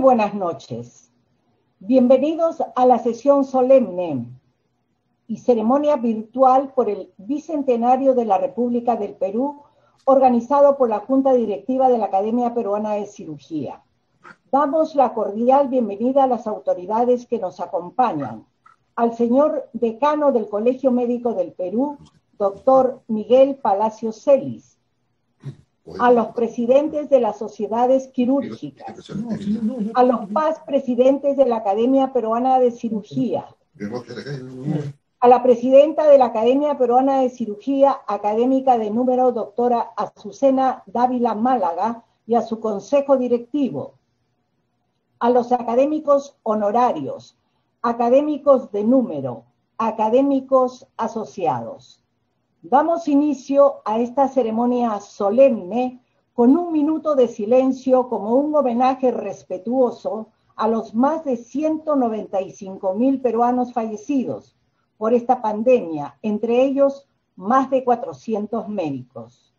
buenas noches. Bienvenidos a la sesión solemne y ceremonia virtual por el Bicentenario de la República del Perú, organizado por la Junta Directiva de la Academia Peruana de Cirugía. Damos la cordial bienvenida a las autoridades que nos acompañan, al señor decano del Colegio Médico del Perú, doctor Miguel Palacios Celis, a los presidentes de las sociedades quirúrgicas, a los presidentes de la Academia Peruana de Cirugía, a la presidenta de la Academia Peruana de Cirugía, académica de número, doctora Azucena Dávila Málaga, y a su consejo directivo, a los académicos honorarios, académicos de número, académicos asociados. Damos inicio a esta ceremonia solemne con un minuto de silencio como un homenaje respetuoso a los más de 195.000 peruanos fallecidos por esta pandemia, entre ellos más de 400 médicos.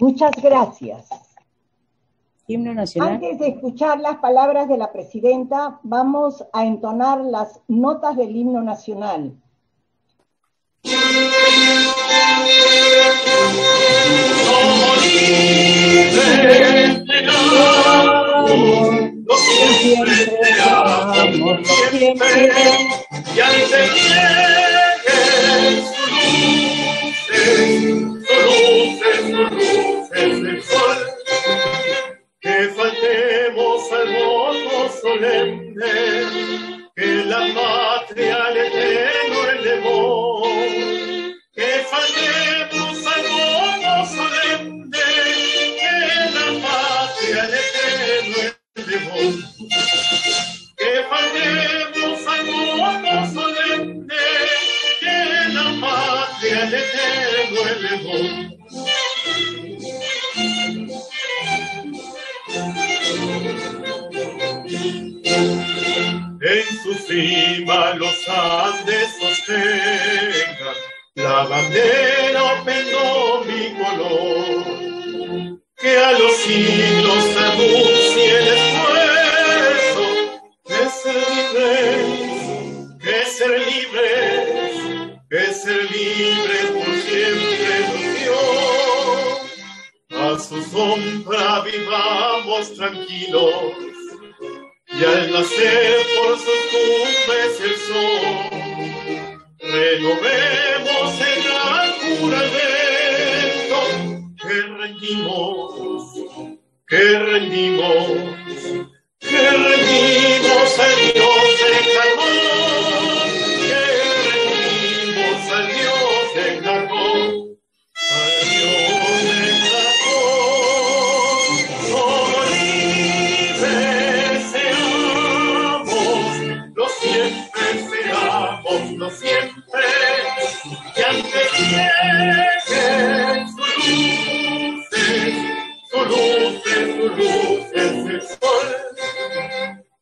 Muchas gracias. Himno nacional. Antes de escuchar las palabras de la presidenta, vamos a entonar las notas del himno nacional. Que faltemos al voto solemne que la patria le eterno elevó. Que faltemos al voto solemne que la patria le eterno elevó. Que faltemos al voto solemne que la patria le eterno elevó. En su cima los Andes sostengan la bandera pendó mi color, que a los siglos anuncie el esfuerzo de ser libres, que ser libres, que ser libres por siempre nos dio. A su sombra vivamos tranquilos, y al nacer por sus cumbres el sol, renovemos el gran juramento que rendimos, que rendimos, que rendimos al Dios de carbón, que rendimos al Dios de carbón, al Dios de carbón. No siempre, que antes lleguen su luz el sol,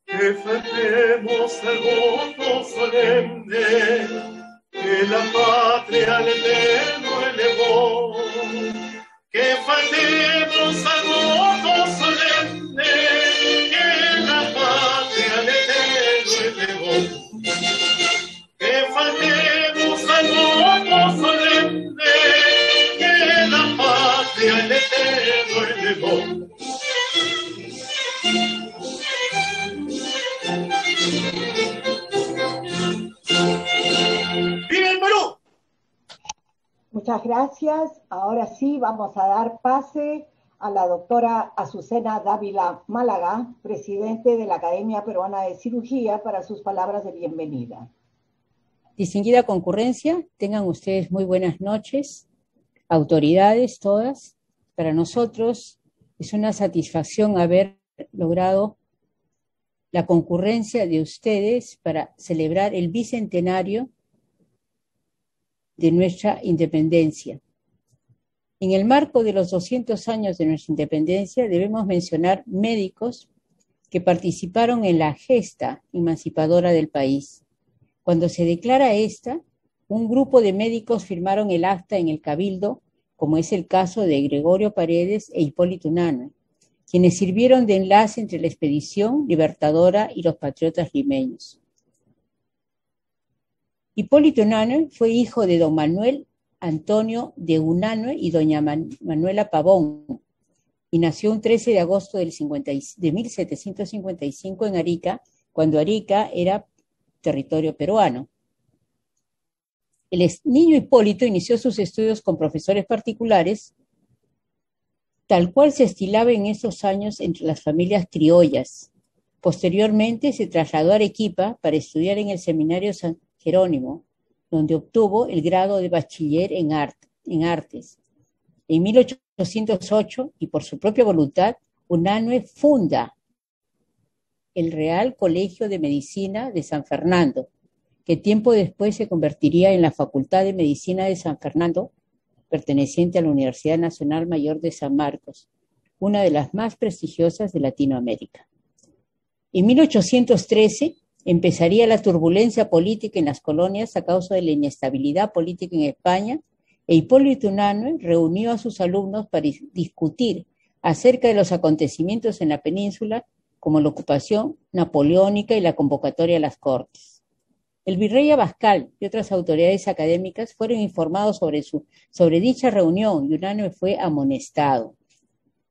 que faltemos Muchísimas gracias. Ahora sí vamos a dar pase a la doctora Azucena Dávila Málaga, presidente de la Academia Peruana de Cirugía, para sus palabras de bienvenida. Distinguida concurrencia, tengan ustedes muy buenas noches, autoridades todas. Para nosotros es una satisfacción haber logrado la concurrencia de ustedes para celebrar el bicentenario de nuestra independencia. En el marco de los 200 años de nuestra independencia debemos mencionar médicos que participaron en la gesta emancipadora del país. Cuando se declara esta, un grupo de médicos firmaron el acta en el Cabildo, como es el caso de Gregorio Paredes e Hipólito Unanue, quienes sirvieron de enlace entre la expedición libertadora y los patriotas limeños. Hipólito Unanue fue hijo de don Manuel Antonio de Unanue y doña Manuela Pavón, y nació un 13 de agosto de 1755 en Arica, cuando Arica era territorio peruano. El niño Hipólito inició sus estudios con profesores particulares, tal cual se estilaba en esos años entre las familias criollas. Posteriormente se trasladó a Arequipa para estudiar en el Seminario San Jerónimo, donde obtuvo el grado de bachiller en artes. En 1808, y por su propia voluntad, Unanue funda el Real Colegio de Medicina de San Fernando, que tiempo después se convertiría en la Facultad de Medicina de San Fernando, perteneciente a la Universidad Nacional Mayor de San Marcos, una de las más prestigiosas de Latinoamérica. En 1813 empezaría la turbulencia política en las colonias a causa de la inestabilidad política en España, e Hipólito Unanue reunió a sus alumnos para discutir acerca de los acontecimientos en la península, como la ocupación napoleónica y la convocatoria a las Cortes. El virrey Abascal y otras autoridades académicas fueron informados sobre dicha reunión y Unanue fue amonestado.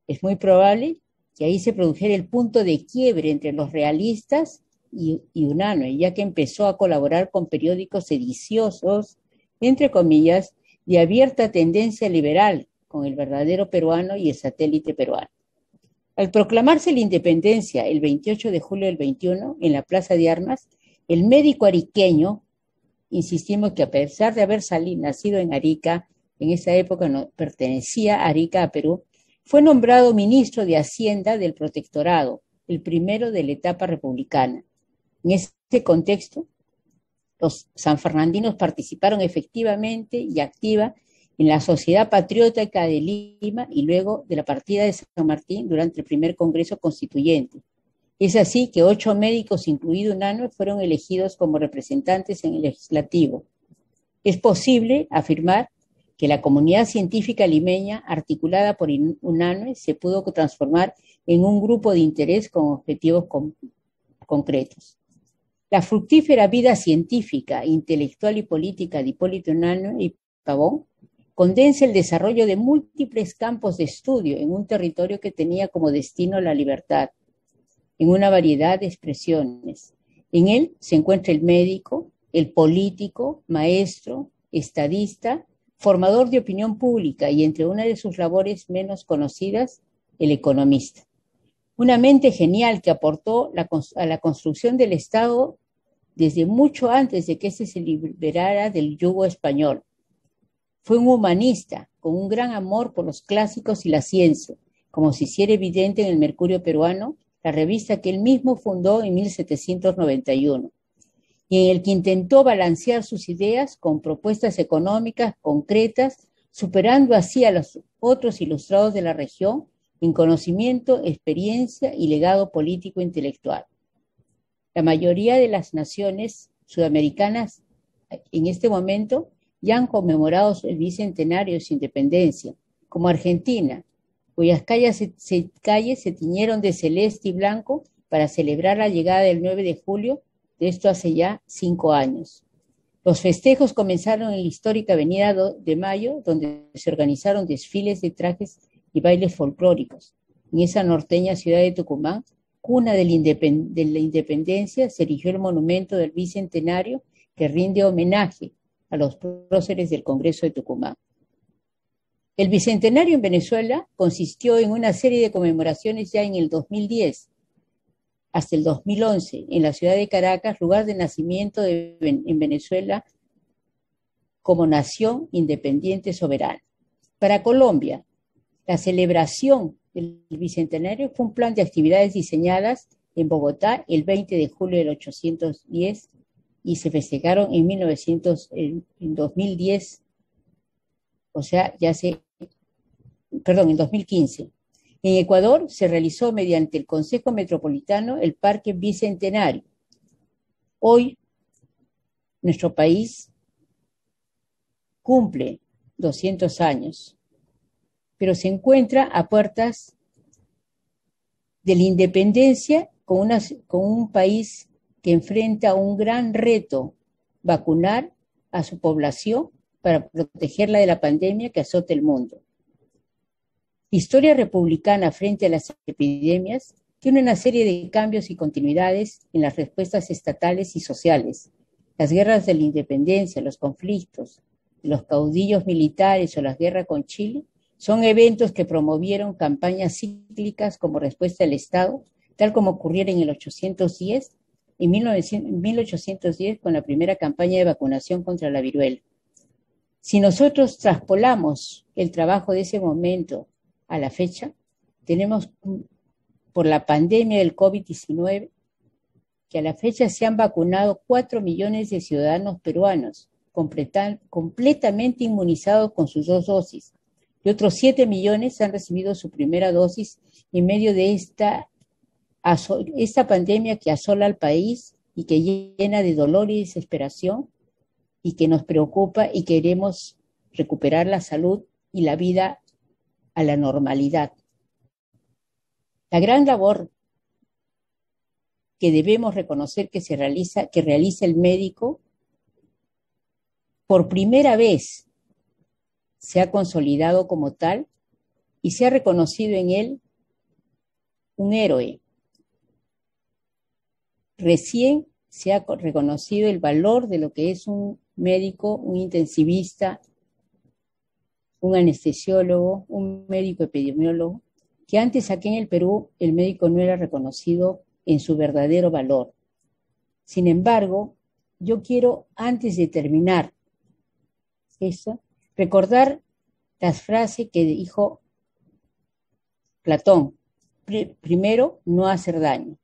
Es muy probable que ahí se produjera el punto de quiebre entre los realistas y Unanue, ya que empezó a colaborar con periódicos sediciosos, entre comillas, de abierta tendencia liberal, con El Verdadero Peruano y El Satélite Peruano. Al proclamarse la independencia el 28 de julio del 21, en la Plaza de Armas, el médico ariqueño, insistimos que a pesar de haber nacido en Arica, en esa época no pertenecía Arica a Perú, fue nombrado ministro de Hacienda del Protectorado, el primero de la etapa republicana. En este contexto, los sanfernandinos participaron efectivamente y activa en la Sociedad Patriótica de Lima y luego de la partida de San Martín durante el primer Congreso Constituyente. Es así que 8 médicos, incluido Unanue, fueron elegidos como representantes en el legislativo. Es posible afirmar que la comunidad científica limeña, articulada por Unanue, se pudo transformar en un grupo de interés con objetivos concretos. La fructífera vida científica, intelectual y política de Hipólito Unanue y Pavón condensa el desarrollo de múltiples campos de estudio en un territorio que tenía como destino la libertad, en una variedad de expresiones. En él se encuentra el médico, el político, maestro, estadista, formador de opinión pública y, entre una de sus labores menos conocidas, el economista. Una mente genial que aportó a la construcción del Estado desde mucho antes de que éste se liberara del yugo español. Fue un humanista con un gran amor por los clásicos y la ciencia, como se hiciera evidente en el Mercurio Peruano, la revista que él mismo fundó en 1791, y en el que intentó balancear sus ideas con propuestas económicas concretas, superando así a los otros ilustrados de la región en conocimiento, experiencia y legado político e intelectual. La mayoría de las naciones sudamericanas en este momento ya han conmemorado el bicentenario de su independencia, como Argentina, cuyas calles se tiñeron de celeste y blanco para celebrar la llegada del 9 de julio, de esto hace ya 5 años. Los festejos comenzaron en la histórica Avenida de Mayo, donde se organizaron desfiles de trajes y bailes folclóricos. En esa norteña ciudad de Tucumán, cuna de la independencia, se erigió el monumento del bicentenario que rinde homenaje a los próceres del Congreso de Tucumán. El Bicentenario en Venezuela consistió en una serie de conmemoraciones ya en el 2010 hasta el 2011 en la ciudad de Caracas, lugar de nacimiento en Venezuela como nación independiente soberana. Para Colombia, la celebración del Bicentenario fue un plan de actividades diseñadas en Bogotá el 20 de julio del 810 y se festejaron en 2010, o sea, en 2015. En Ecuador se realizó mediante el Consejo Metropolitano el Parque Bicentenario. Hoy, nuestro país cumple 200 años, pero se encuentra a puertas de la independencia con un país que enfrenta un gran reto: vacunar a su población para protegerla de la pandemia que azota el mundo. La historia republicana frente a las epidemias tiene una serie de cambios y continuidades en las respuestas estatales y sociales. Las guerras de la independencia, los conflictos, los caudillos militares o la guerra con Chile son eventos que promovieron campañas cíclicas como respuesta del Estado, tal como ocurriera en 1810 con la primera campaña de vacunación contra la viruela. Si nosotros traspolamos el trabajo de ese momento a la fecha, tenemos por la pandemia del COVID-19 que a la fecha se han vacunado 4 millones de ciudadanos peruanos, completamente inmunizados con sus 2 dosis, y otros 7 millones han recibido su primera dosis en medio de esta pandemia que asola al país y que llena de dolor y desesperación y que nos preocupa y queremos recuperar la salud y la vida a la normalidad. La gran labor que debemos reconocer que realiza el médico, por primera vez se ha consolidado como tal y se ha reconocido en él un héroe. Recién se ha reconocido el valor de lo que es un médico, un intensivista, un anestesiólogo, un médico epidemiólogo, que antes aquí en el Perú el médico no era reconocido en su verdadero valor. Sin embargo, yo quiero, antes de terminar eso, recordar las frases que dijo Platón. Primero, no hacer daño.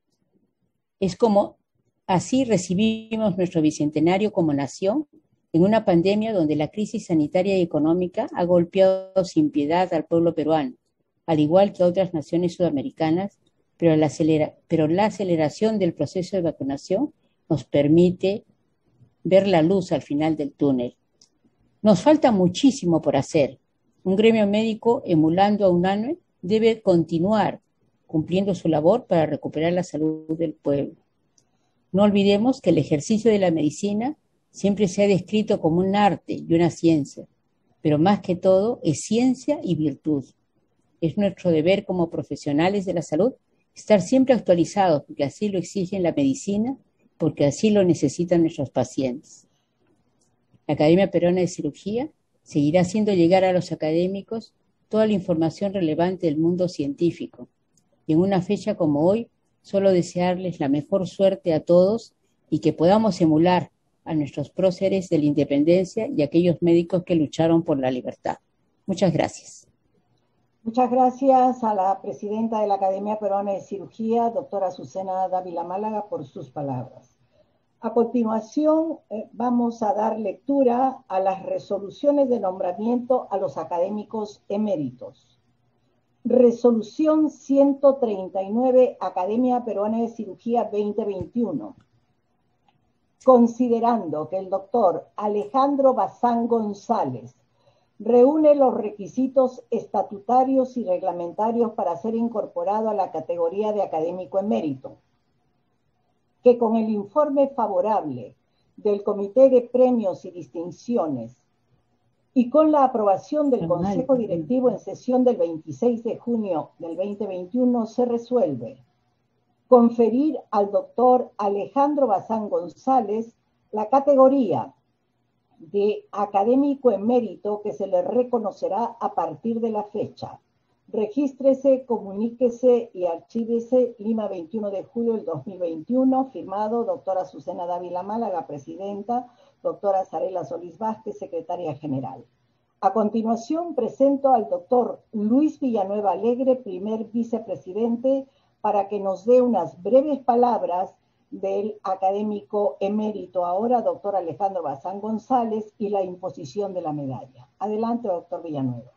Es como así recibimos nuestro bicentenario como nación en una pandemia donde la crisis sanitaria y económica ha golpeado sin piedad al pueblo peruano, al igual que a otras naciones sudamericanas, pero la aceleración del proceso de vacunación nos permite ver la luz al final del túnel. Nos falta muchísimo por hacer. Un gremio médico, emulando a UNANUE, debe continuar cumpliendo su labor para recuperar la salud del pueblo. No olvidemos que el ejercicio de la medicina siempre se ha descrito como un arte y una ciencia, pero más que todo es ciencia y virtud. Es nuestro deber como profesionales de la salud estar siempre actualizados, porque así lo exige la medicina, porque así lo necesitan nuestros pacientes. La Academia Peruana de Cirugía seguirá haciendo llegar a los académicos toda la información relevante del mundo científico. Y en una fecha como hoy, solo desearles la mejor suerte a todos y que podamos emular a nuestros próceres de la independencia y a aquellos médicos que lucharon por la libertad. Muchas gracias. Muchas gracias a la presidenta de la Academia Peruana de Cirugía, doctora Azucena Dávila Málaga, por sus palabras. A continuación, vamos a dar lectura a las resoluciones de nombramiento a los académicos eméritos. Resolución 139, Academia Peruana de Cirugía 2021. Considerando que el doctor Alejandro Bazán González reúne los requisitos estatutarios y reglamentarios para ser incorporado a la categoría de académico emérito, que con el informe favorable del Comité de Premios y Distinciones y con la aprobación del Consejo Directivo en sesión del 26 de junio del 2021 se resuelve conferir al doctor Alejandro Bazán González la categoría de académico emérito que se le reconocerá a partir de la fecha. Regístrese, comuníquese y archívese. Lima, 21 de julio del 2021. Firmado doctora Azucena Dávila Málaga, presidenta. Doctora Zarela Solís Vázquez, secretaria general. A continuación presento al doctor Luis Villanueva Alegre, primer vicepresidente, para que nos dé unas breves palabras del académico emérito ahora, doctor Alejandro Bazán González, y la imposición de la medalla. Adelante, doctor Villanueva.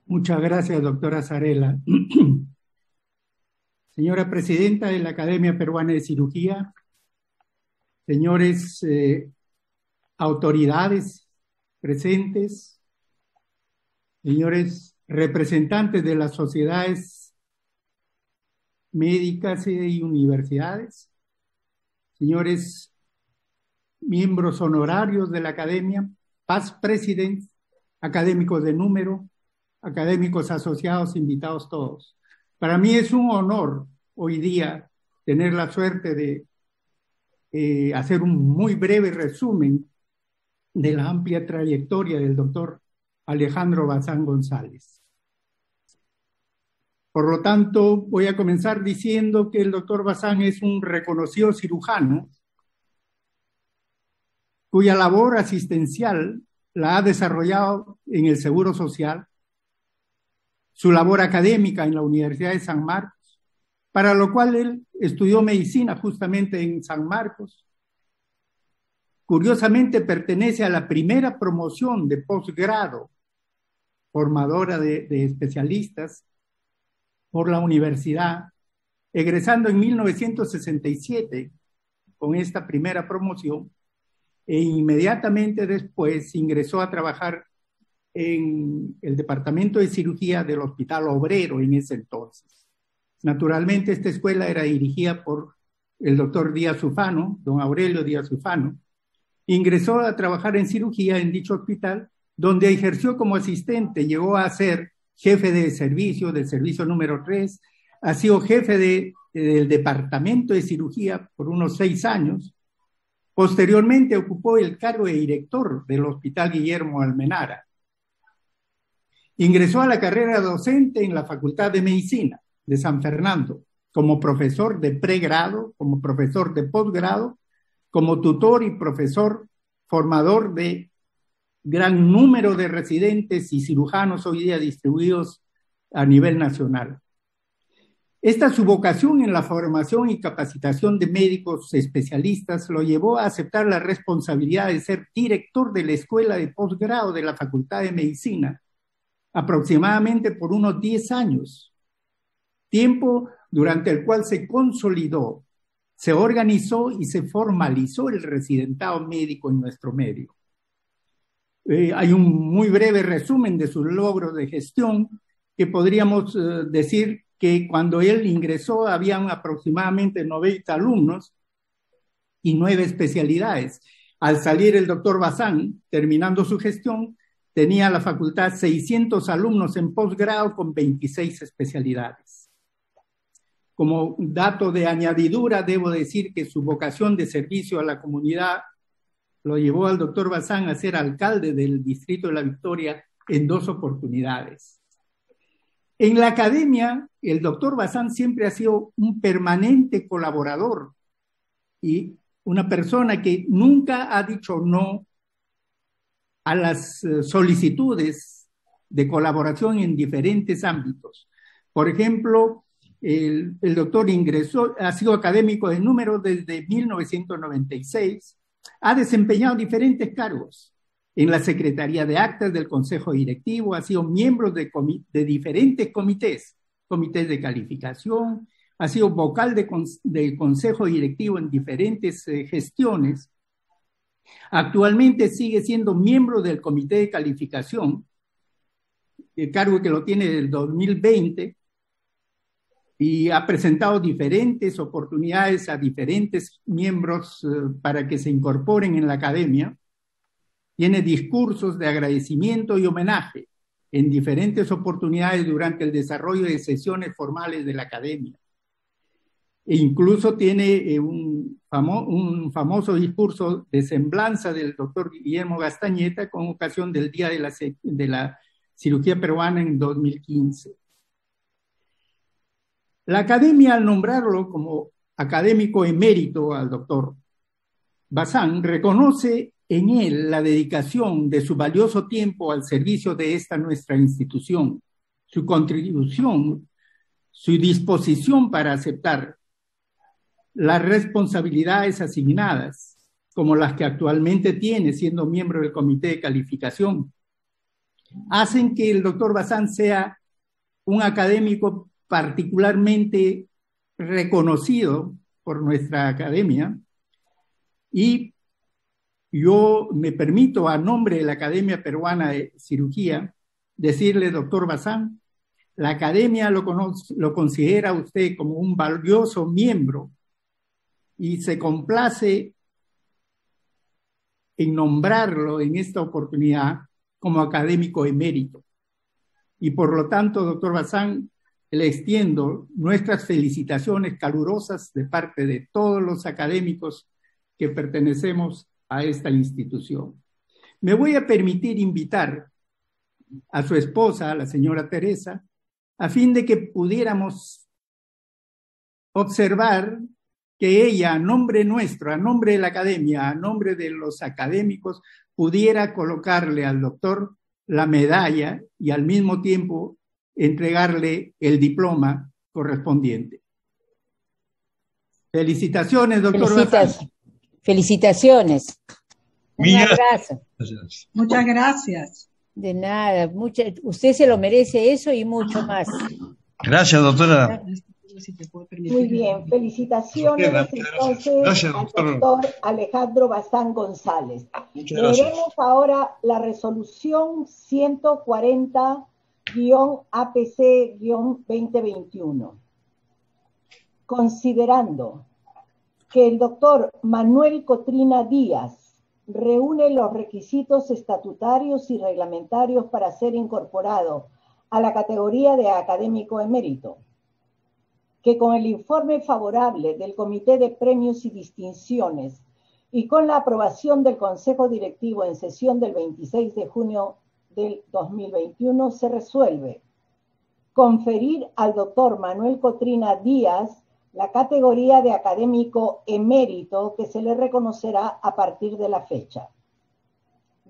Muchas gracias, doctora Zarela. Señora presidenta de la Academia Peruana de Cirugía, señores autoridades presentes, señores representantes de las sociedades médicas y universidades, señores miembros honorarios de la Academia, past presidents, académicos de número, académicos asociados, invitados todos. Para mí es un honor hoy día tener la suerte de hacer un muy breve resumen de la amplia trayectoria del doctor Alejandro Bazán González. Por lo tanto, voy a comenzar diciendo que el doctor Bazán es un reconocido cirujano cuya labor asistencial la ha desarrollado en el Seguro Social, su labor académica en la Universidad de San Marcos, para lo cual él estudió medicina justamente en San Marcos. Curiosamente pertenece a la primera promoción de posgrado formadora de especialistas por la universidad, egresando en 1967 con esta primera promoción, e inmediatamente después ingresó a trabajar en el departamento de cirugía del Hospital Obrero en ese entonces. Naturalmente esta escuela era dirigida por el doctor Díaz Ufano, don Aurelio Díaz Ufano. Ingresó a trabajar en cirugía en dicho hospital, donde ejerció como asistente, llegó a ser jefe de servicio, del servicio número 3, ha sido jefe del departamento de cirugía por unos 6 años. Posteriormente ocupó el cargo de director del Hospital Guillermo Almenara. Ingresó a la carrera docente en la Facultad de Medicina de San Fernando, como profesor de pregrado, como profesor de posgrado, como tutor y profesor formador de gran número de residentes y cirujanos hoy día distribuidos a nivel nacional. Esta su vocación en la formación y capacitación de médicos especialistas lo llevó a aceptar la responsabilidad de ser director de la Escuela de Posgrado de la Facultad de Medicina, aproximadamente por unos 10 años, tiempo durante el cual se consolidó, se organizó y se formalizó el residentado médico en nuestro medio. Hay un muy breve resumen de sus logros de gestión que podríamos decir que cuando él ingresó habían aproximadamente 90 alumnos y 9 especialidades. Al salir el doctor Bazán, terminando su gestión, tenía la facultad 600 alumnos en posgrado con 26 especialidades. Como dato de añadidura, debo decir que su vocación de servicio a la comunidad lo llevó al doctor Bazán a ser alcalde del Distrito de La Victoria en 2 oportunidades. En la academia, el doctor Bazán siempre ha sido un permanente colaborador y una persona que nunca ha dicho no a las solicitudes de colaboración en diferentes ámbitos. Por ejemplo, el doctor ha sido académico de número desde 1996, ha desempeñado diferentes cargos en la Secretaría de Actas del Consejo Directivo, ha sido miembro de diferentes comités de calificación, ha sido vocal del Consejo Directivo en diferentes gestiones. Actualmente sigue siendo miembro del Comité de Calificación, el cargo que lo tiene desde el 2020, y ha presentado diferentes oportunidades a diferentes miembros para que se incorporen en la academia. Tiene discursos de agradecimiento y homenaje en diferentes oportunidades durante el desarrollo de sesiones formales de la academia. E incluso tiene un famoso discurso de semblanza del doctor Guillermo Gastañeta con ocasión del Día de la Cirugía Peruana en 2015. La academia, al nombrarlo como académico emérito al doctor Bazán, reconoce en él la dedicación de su valioso tiempo al servicio de esta nuestra institución, su contribución, su disposición para aceptar las responsabilidades asignadas, como las que actualmente tiene siendo miembro del Comité de Calificación, hacen que el doctor Bazán sea un académico particularmente reconocido por nuestra academia, y yo me permito, a nombre de la Academia Peruana de Cirugía, decirle, doctor Bazán, la academia lo considera usted como un valioso miembro y se complace en nombrarlo en esta oportunidad como académico emérito. Y por lo tanto, doctor Bazán, le extiendo nuestras felicitaciones calurosas de parte de todos los académicos que pertenecemos a esta institución. Me voy a permitir invitar a su esposa, a la señora Teresa, a fin de que pudiéramos observar que ella, a nombre nuestro, a nombre de la academia, a nombre de los académicos, pudiera colocarle al doctor la medalla y al mismo tiempo entregarle el diploma correspondiente. Felicitaciones, doctor Bazán. Felicitaciones. Un abrazo. Muchas gracias. De nada, usted se lo merece eso y mucho más. Gracias, doctora. Muy bien, felicitaciones entonces al doctor Alejandro Bazán González. Leeremos ahora la resolución 140-APC-2021. Considerando que el doctor Manuel Cotrina Díaz reúne los requisitos estatutarios y reglamentarios para ser incorporado a la categoría de académico emérito, que con el informe favorable del Comité de Premios y Distinciones y con la aprobación del Consejo Directivo en sesión del 26 de junio del 2021 se resuelve conferir al doctor Manuel Cotrina Díaz la categoría de académico emérito que se le reconocerá a partir de la fecha.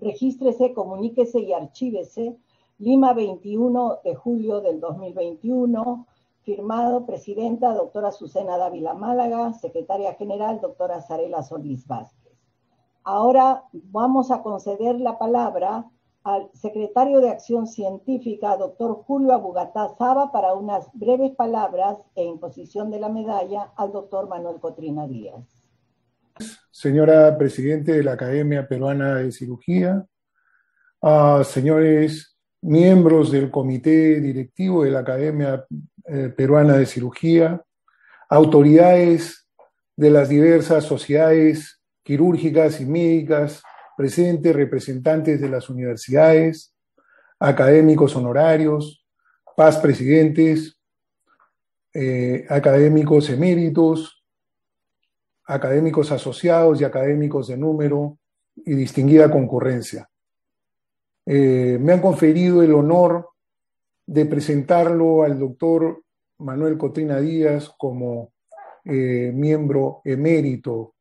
Regístrese, comuníquese y archívese, Lima, 21 de julio del 2021, firmado presidenta doctora Azucena Dávila Málaga, secretaria general doctora Zarela Solís Vázquez. Ahora vamos a conceder la palabra al secretario de Acción Científica, doctor Julio Abugatá Saba, para unas breves palabras e imposición de la medalla al doctor Manuel Cotrina Díaz. Señora Presidente de la Academia Peruana de Cirugía, señores miembros del Comité Directivo de la Academia Peruana de Cirugía, autoridades de las diversas sociedades quirúrgicas y médicas presentes, representantes de las universidades, académicos honorarios, paz presidentes, académicos eméritos, académicos asociados y académicos de número y distinguida concurrencia. Me han conferido el honor de presentarlo al doctor Manuel Cotrina Díaz como miembro emérito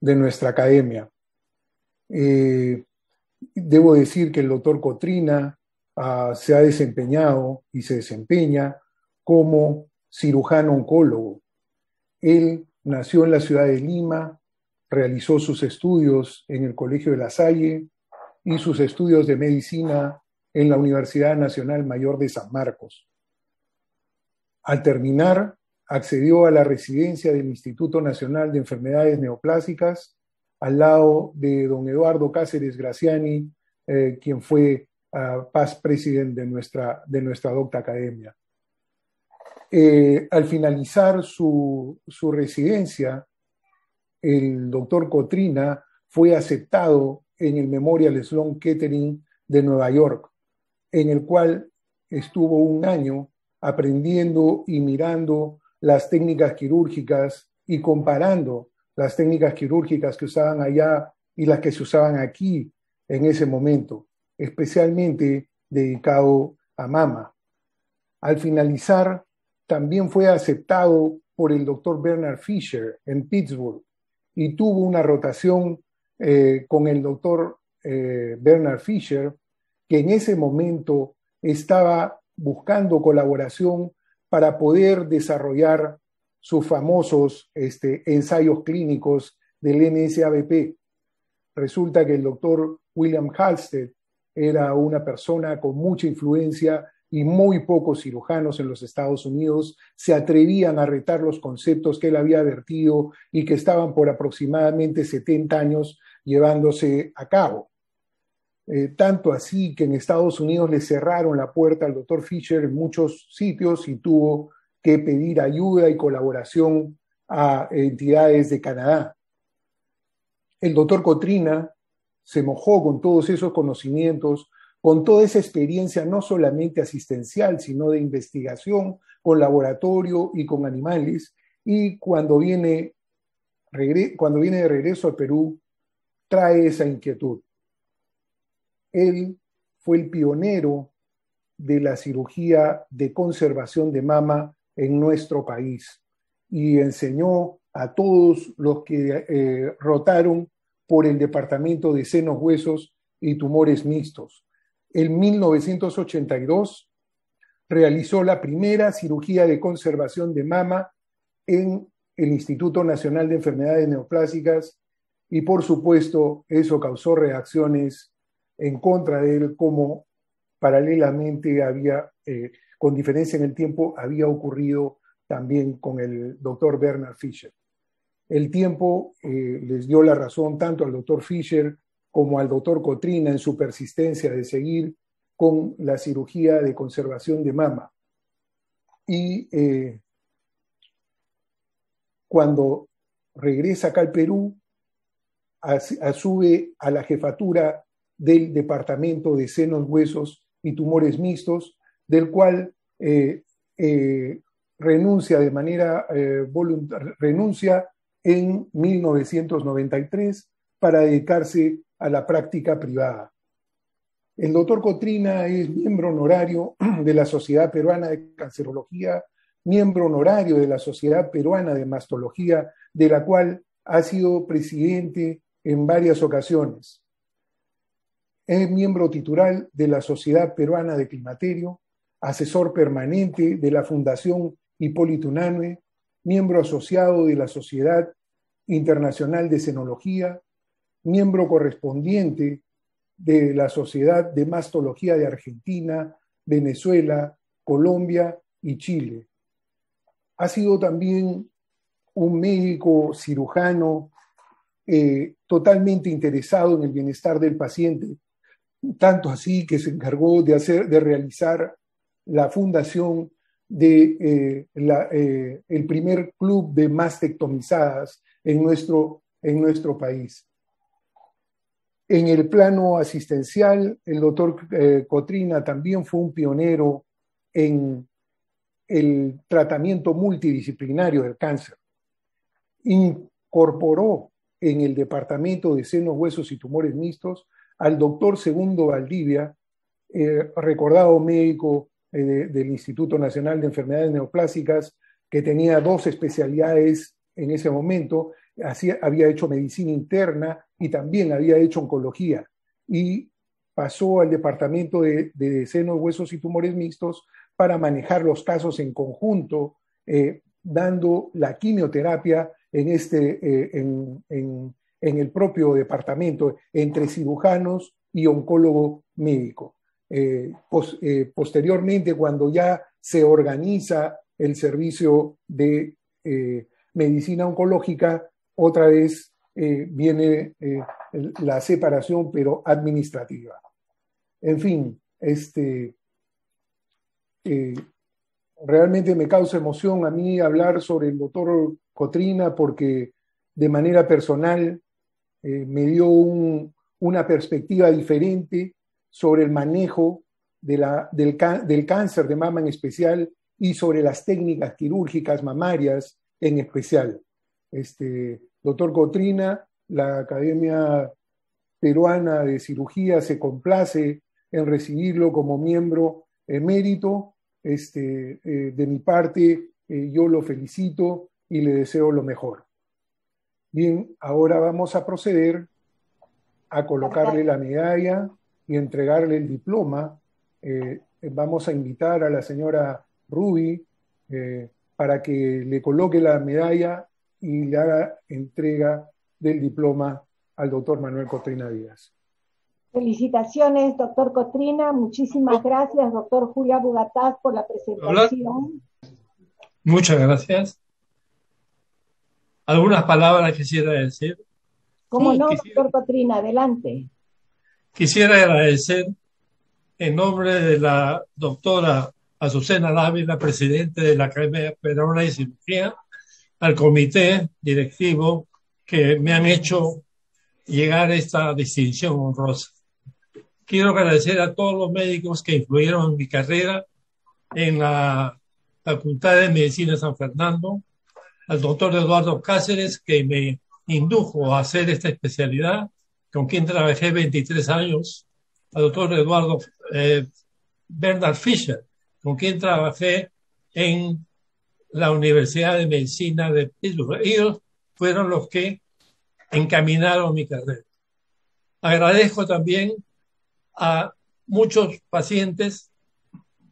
de nuestra academia. Debo decir que el doctor Cotrina se ha desempeñado y se desempeña como cirujano oncólogo. Él nació en la ciudad de Lima, realizó sus estudios en el Colegio de La Salle y sus estudios de medicina en la Universidad Nacional Mayor de San Marcos. Al terminar, accedió a la residencia del Instituto Nacional de Enfermedades Neoplásicas al lado de don Eduardo Cáceres Graciani, quien fue past president de nuestra docta academia. Al finalizar su residencia, el doctor Cotrina fue aceptado en el Memorial Sloan Kettering de Nueva York, en el cual estuvo un año aprendiendo y mirando las técnicas quirúrgicas y comparando las técnicas quirúrgicas que usaban allá y las que se usaban aquí en ese momento, especialmente dedicado a mama. Al finalizar, también fue aceptado por el doctor Bernard Fisher en Pittsburgh y tuvo una rotación con el doctor Bernard Fisher, que en ese momento estaba buscando colaboración para poder desarrollar sus famosos ensayos clínicos del NSABP. Resulta que el doctor William Halsted era una persona con mucha influencia y muy pocos cirujanos en los Estados Unidos se atrevían a retar los conceptos que él había vertido y que estaban por aproximadamente 70 años llevándose a cabo. Tanto así que en Estados Unidos le cerraron la puerta al doctor Fisher en muchos sitios y tuvo que pedir ayuda y colaboración a entidades de Canadá. El doctor Cotrina se mojó con todos esos conocimientos, con toda esa experiencia no solamente asistencial, sino de investigación con laboratorio y con animales, y cuando viene de regreso al Perú, trae esa inquietud. Él fue el pionero de la cirugía de conservación de mama en nuestro país y enseñó a todos los que rotaron por el Departamento de Senos, Huesos y Tumores Mixtos. En 1982 realizó la primera cirugía de conservación de mama en el Instituto Nacional de Enfermedades Neoplásicas y, por supuesto, eso causó reacciones en contra de él, como paralelamente había, con diferencia en el tiempo, había ocurrido también con el doctor Bernard Fisher. El tiempo les dio la razón tanto al doctor Fisher como al doctor Cotrina en su persistencia de seguir con la cirugía de conservación de mama. Y cuando regresa acá al Perú, sube a la jefatura del Departamento de Senos, Huesos y Tumores Mixtos, del cual renuncia de manera renuncia en 1993 para dedicarse a la práctica privada. El doctor Cotrina es miembro honorario de la Sociedad Peruana de Cancerología, miembro honorario de la Sociedad Peruana de Mastología, de la cual ha sido presidente en varias ocasiones. Es miembro titular de la Sociedad Peruana de Climaterio, asesor permanente de la Fundación Hipólito Unanue, miembro asociado de la Sociedad Internacional de Senología, miembro correspondiente de la Sociedad de Mastología de Argentina, Venezuela, Colombia y Chile. Ha sido también un médico cirujano totalmente interesado en el bienestar del paciente, tanto así que se encargó de realizar la fundación de el primer club de mastectomizadas en nuestro país. En el plano asistencial, el doctor Cotrina también fue un pionero en el tratamiento multidisciplinario del cáncer. Incorporó en el Departamento de Senos, Huesos y Tumores Mixtos al doctor Segundo Valdivia, recordado médico del Instituto Nacional de Enfermedades Neoplásicas, que tenía 2 especialidades en ese momento. Había hecho medicina interna y también había hecho oncología, y pasó al Departamento de Senos, Huesos y Tumores Mixtos para manejar los casos en conjunto, dando la quimioterapia en el propio departamento, entre cirujanos y oncólogo médico. Posteriormente, cuando ya se organiza el servicio de medicina oncológica, otra vez viene la separación, pero administrativa. En fin, realmente me causa emoción a mí hablar sobre el doctor Cotrina, porque de manera personal me dio una perspectiva diferente sobre el manejo del cáncer de mama en especial y sobre las técnicas quirúrgicas mamarias en especial. Doctor Cotrina, la Academia Peruana de Cirugía se complace en recibirlo como miembro emérito. De mi parte, yo lo felicito y le deseo lo mejor. Bien, ahora vamos a proceder a colocarle la medalla y entregarle el diploma. Vamos a invitar a la señora Ruby para que le coloque la medalla y le haga entrega del diploma al doctor Manuel Cotrina Díaz. Felicitaciones, doctor Cotrina. Muchísimas gracias, doctor Julio Bugatás, por la presentación. Hola. Muchas gracias. ¿Algunas palabras quisiera decir? ¿Cómo no, doctor Cotrina? Adelante. Quisiera agradecer en nombre de la doctora Azucena Dávila, presidente de la Academia Peruana de Cirugía, al comité directivo que me han hecho llegar a esta distinción honrosa. Quiero agradecer a todos los médicos que influyeron en mi carrera en la Facultad de Medicina de San Fernando, al doctor Eduardo Cáceres, que me indujo a hacer esta especialidad, con quien trabajé 23 años, al doctor Eduardo Bernard Fisher, con quien trabajé en la Universidad de Medicina de Pittsburgh. Ellos fueron los que encaminaron mi carrera. Agradezco también a muchos pacientes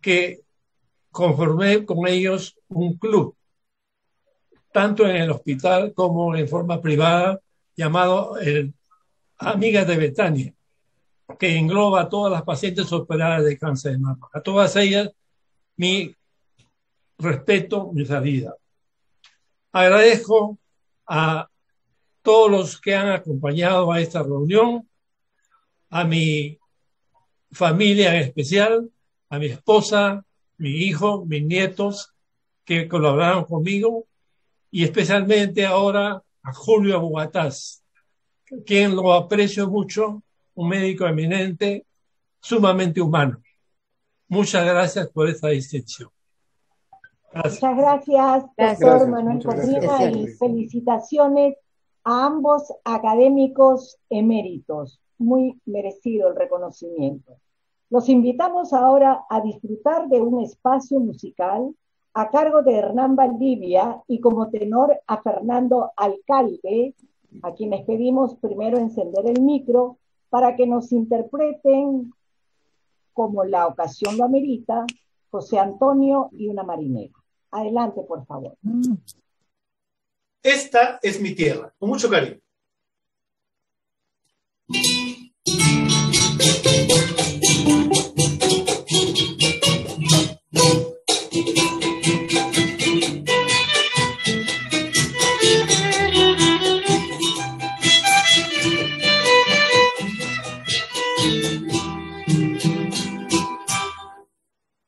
que conformé con ellos un club, tanto en el hospital como en forma privada, llamado Amigas de Betania, que engloba a todas las pacientes operadas de cáncer de mama. A todas ellas, mi respeto, mi salida. Agradezco a todos los que han acompañado a esta reunión, a mi familia en especial, a mi esposa, mi hijo, mis nietos que colaboraron conmigo, y especialmente ahora a Julio Bugatás, quien lo aprecio mucho, un médico eminente, sumamente humano. Muchas gracias por esta distinción. Gracias. Muchas gracias, doctor Manuel Cotrina, y felicitaciones a ambos académicos eméritos. Muy merecido el reconocimiento. Los invitamos ahora a disfrutar de un espacio musical a cargo de Hernán Valdivia y como tenor a Fernando Alcalde, a quienes pedimos primero encender el micro para que nos interpreten, como la ocasión lo amerita, José Antonio y una marinera. Adelante, por favor. Esta es mi tierra, con mucho cariño.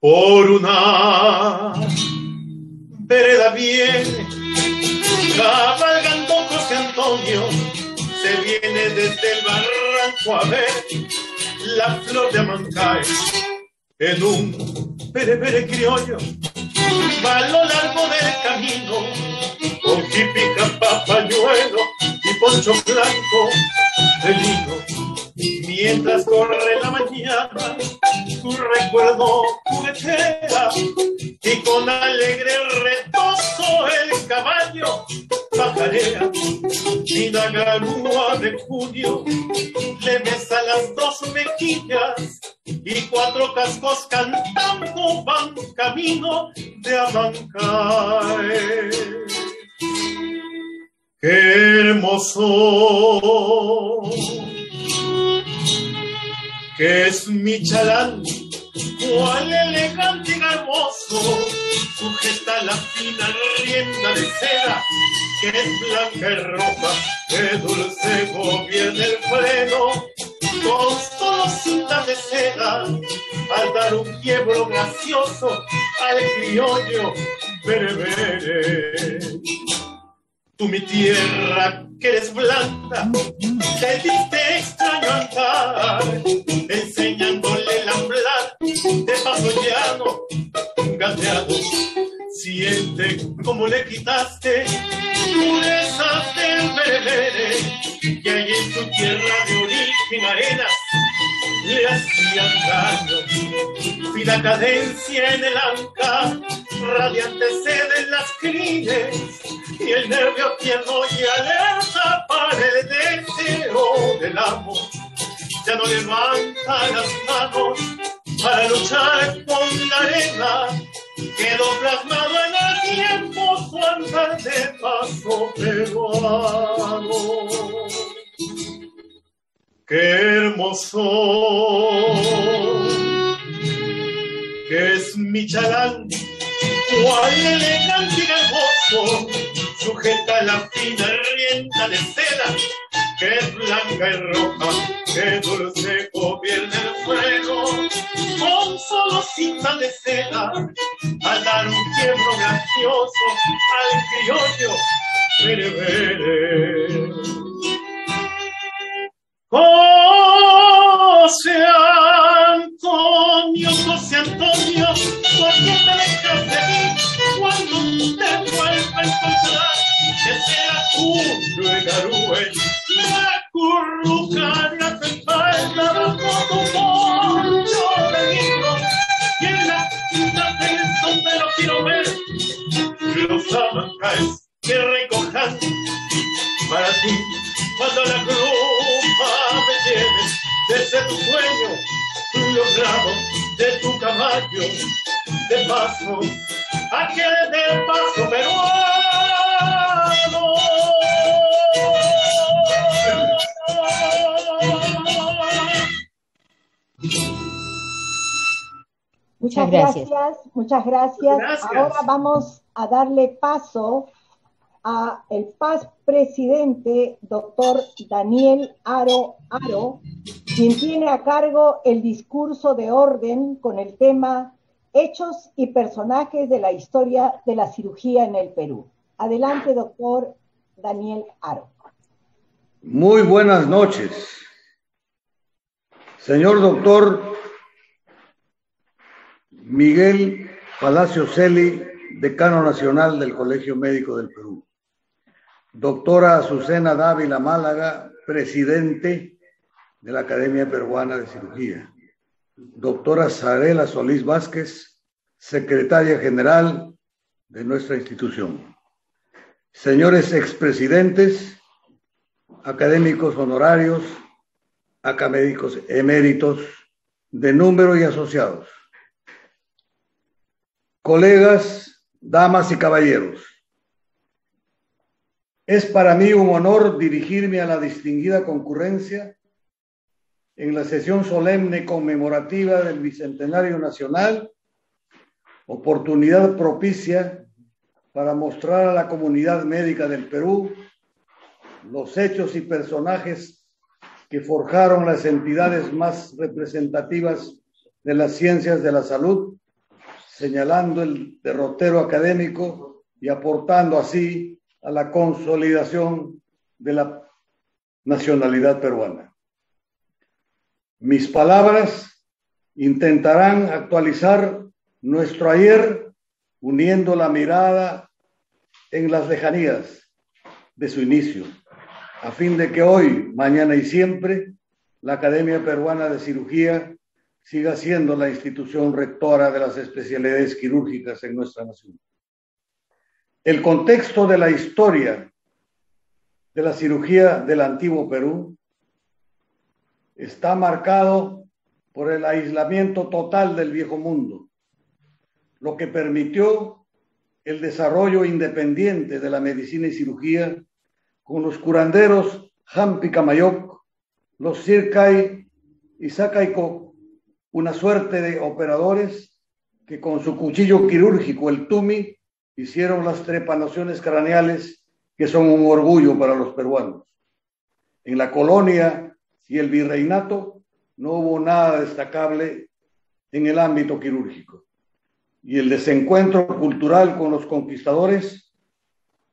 Por una vereda viene, cabalgando José Antonio, se viene desde el barranco a ver la flor de Amancay. En un pere criollo, va a lo largo del camino, con típica papañuelo y poncho blanco de lino. Mientras corre la mañana, tu recuerdo juguetea y con alegre retozo el caballo pajarea. Y la garúa de junio le besa las dos mejillas y cuatro cascos cantando van camino de Amancay. ¡Qué hermoso! Que es mi chalán, cuál elegante y garboso, sujeta la fina rienda de seda, que es blanca y roja, que dulce gobierna el freno, con solo cinta de seda, al dar un quiebro gracioso al criollo berebere. Tú mi tierra, que eres blanda, te diste extraño andar, enseñándole el hablar de paso llano, gateado Siente como le quitaste purezas del berebere que hay en tu tierra de origen arenas le hacían daño. Fina cadencia en el anca, radiante sed en las crines y el nervio tierno y alerta para el deseo del amo. Ya no levanta las manos para luchar con la arena. Quedó plasmado en el tiempo su andar de paso peruano. ¡Qué hermoso que es mi chalán! ¡Cuál elegante y hermoso! Sujeta la fina rienda de seda, que es blanca y roja, que dulce gobierna el fuego, con solo cinta de seda, al dar un quiebro gracioso al criollo berebere. José Antonio, ¿por qué te dejas de mí cuando te vuelva a encontrar? Que sea Julio y Garúe, la curruca de la espalda bajo tu poncho de libro, y en la quinta es donde lo quiero ver, los amancáes que recojan para ti cuando la grupa me lleve desde tu sueño logrado de tu caballo de paso, aquel de paso peruano. Muchas gracias, muchas gracias. Ahora vamos a darle paso a el paz presidente, doctor Daniel Aro, quien tiene a cargo el discurso de orden con el tema Hechos y personajes de la historia de la cirugía en el Perú. Adelante, doctor Daniel Aro. Muy buenas noches. Señor doctor Miguel Palacio Celi, decano nacional del Colegio Médico del Perú. Doctora Azucena Dávila Málaga, presidente de la Academia Peruana de Cirugía. Doctora Zarela Solís Vázquez, secretaria general de nuestra institución. Señores expresidentes, académicos honorarios, académicos eméritos de número y asociados. Colegas, damas y caballeros. Es para mí un honor dirigirme a la distinguida concurrencia en la sesión solemne conmemorativa del Bicentenario Nacional, oportunidad propicia para mostrar a la comunidad médica del Perú los hechos y personajes que forjaron las entidades más representativas de las ciencias de la salud, señalando el derrotero académico y aportando así a la consolidación de la nacionalidad peruana. Mis palabras intentarán actualizar nuestro ayer, uniendo la mirada en las lejanías de su inicio, a fin de que hoy, mañana y siempre, la Academia Peruana de Cirugía siga siendo la institución rectora de las especialidades quirúrgicas en nuestra nación. El contexto de la historia de la cirugía del antiguo Perú está marcado por el aislamiento total del viejo mundo, lo que permitió el desarrollo independiente de la medicina y cirugía con los curanderos Hampi Camayoc, los Sircay y Sacayco, una suerte de operadores que con su cuchillo quirúrgico, el tumi, hicieron las trepanaciones craneales que son un orgullo para los peruanos. En la colonia y el virreinato no hubo nada destacable en el ámbito quirúrgico. Y el desencuentro cultural con los conquistadores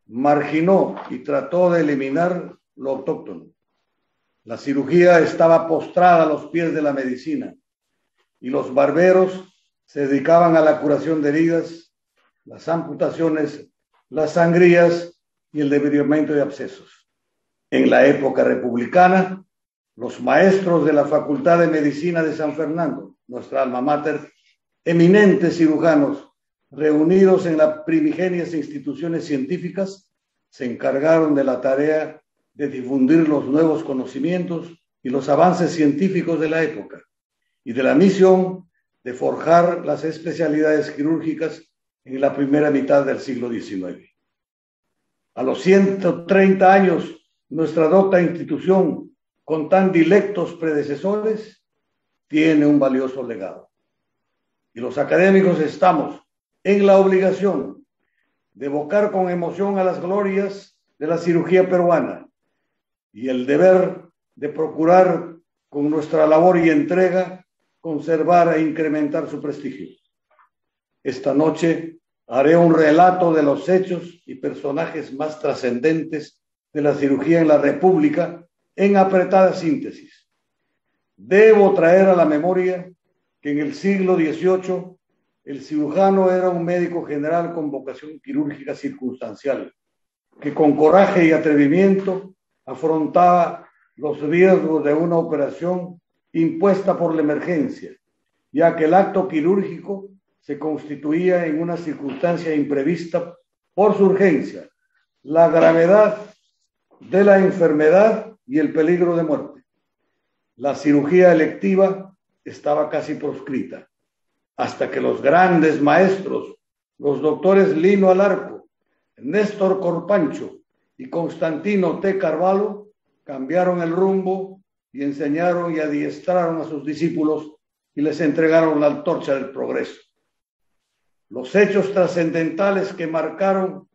marginó y trató de eliminar lo autóctono. La cirugía estaba postrada a los pies de la medicina y los barberos se dedicaban a la curación de heridas las amputaciones, las sangrías y el debilitamiento de abscesos. En la época republicana, los maestros de la Facultad de Medicina de San Fernando, nuestra alma mater, eminentes cirujanos, reunidos en las primigenias instituciones científicas, se encargaron de la tarea de difundir los nuevos conocimientos y los avances científicos de la época, y de la misión de forjar las especialidades quirúrgicas en la primera mitad del siglo XIX. A los 130 años, nuestra docta institución, con tan dilectos predecesores, tiene un valioso legado. Y los académicos estamos en la obligación de evocar con emoción a las glorias de la cirugía peruana y el deber de procurar con nuestra labor y entrega conservar e incrementar su prestigio. Esta noche haré un relato de los hechos y personajes más trascendentes de la cirugía en la República en apretada síntesis. Debo traer a la memoria que en el siglo XVIII el cirujano era un médico general con vocación quirúrgica circunstancial, que con coraje y atrevimiento afrontaba los riesgos de una operación impuesta por la emergencia, ya que el acto quirúrgico se constituía en una circunstancia imprevista por su urgencia, la gravedad de la enfermedad y el peligro de muerte. La cirugía electiva estaba casi proscrita, hasta que los grandes maestros, los doctores Lino Alarco, Néstor Corpancho y Constantino T. Carvalho, cambiaron el rumbo y enseñaron y adiestraron a sus discípulos y les entregaron la antorcha del progreso. Los hechos trascendentales que marcaron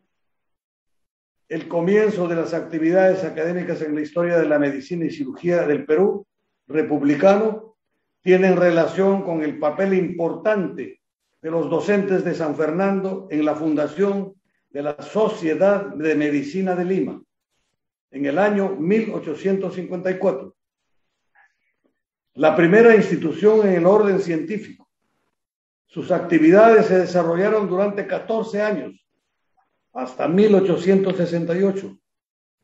el comienzo de las actividades académicas en la historia de la medicina y cirugía del Perú republicano tienen relación con el papel importante de los docentes de San Fernando en la fundación de la Sociedad de Medicina de Lima en el año 1854. La primera institución en el orden científico. Sus actividades se desarrollaron durante 14 años, hasta 1868,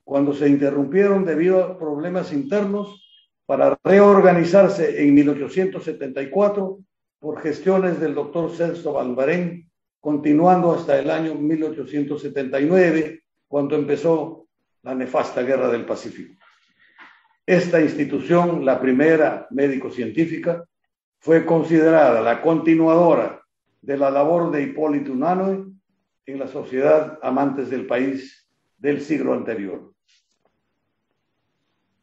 cuando se interrumpieron debido a problemas internos para reorganizarse en 1874 por gestiones del doctor Celso Balbarén, continuando hasta el año 1879, cuando empezó la nefasta Guerra del Pacífico. Esta institución, la primera médico-científica, fue considerada la continuadora de la labor de Hipólito Unanue en la Sociedad Amantes del País del siglo anterior.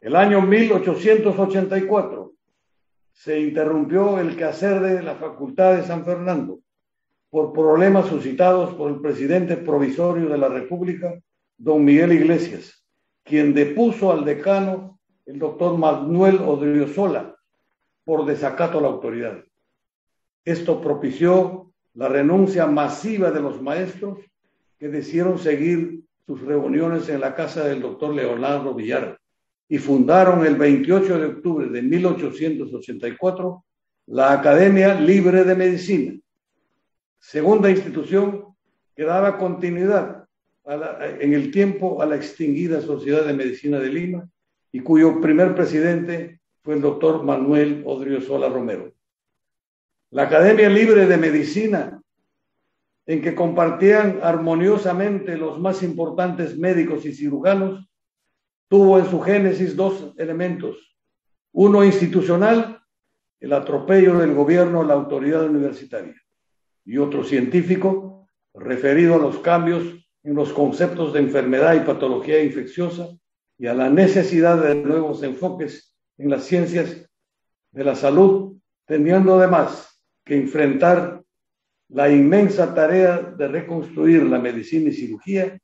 El año 1884 se interrumpió el quehacer de la Facultad de San Fernando por problemas suscitados por el presidente provisorio de la República, don Miguel Iglesias, quien depuso al decano, el doctor Manuel Odriozola, por desacato a la autoridad. Esto propició la renuncia masiva de los maestros que decidieron seguir sus reuniones en la casa del doctor Leonardo Villar y fundaron el 28 de octubre de 1884 la Academia Libre de Medicina, segunda institución que daba continuidad en el tiempo a la extinguida Sociedad de Medicina de Lima y cuyo primer presidente fue el doctor Manuel Odriozola Romero. La Academia Libre de Medicina, en que compartían armoniosamente los más importantes médicos y cirujanos, tuvo en su génesis dos elementos: uno institucional, el atropello del gobierno a la autoridad universitaria, y otro científico, referido a los cambios en los conceptos de enfermedad y patología infecciosa y a la necesidad de nuevos enfoques en las ciencias de la salud, teniendo además que enfrentar la inmensa tarea de reconstruir la medicina y cirugía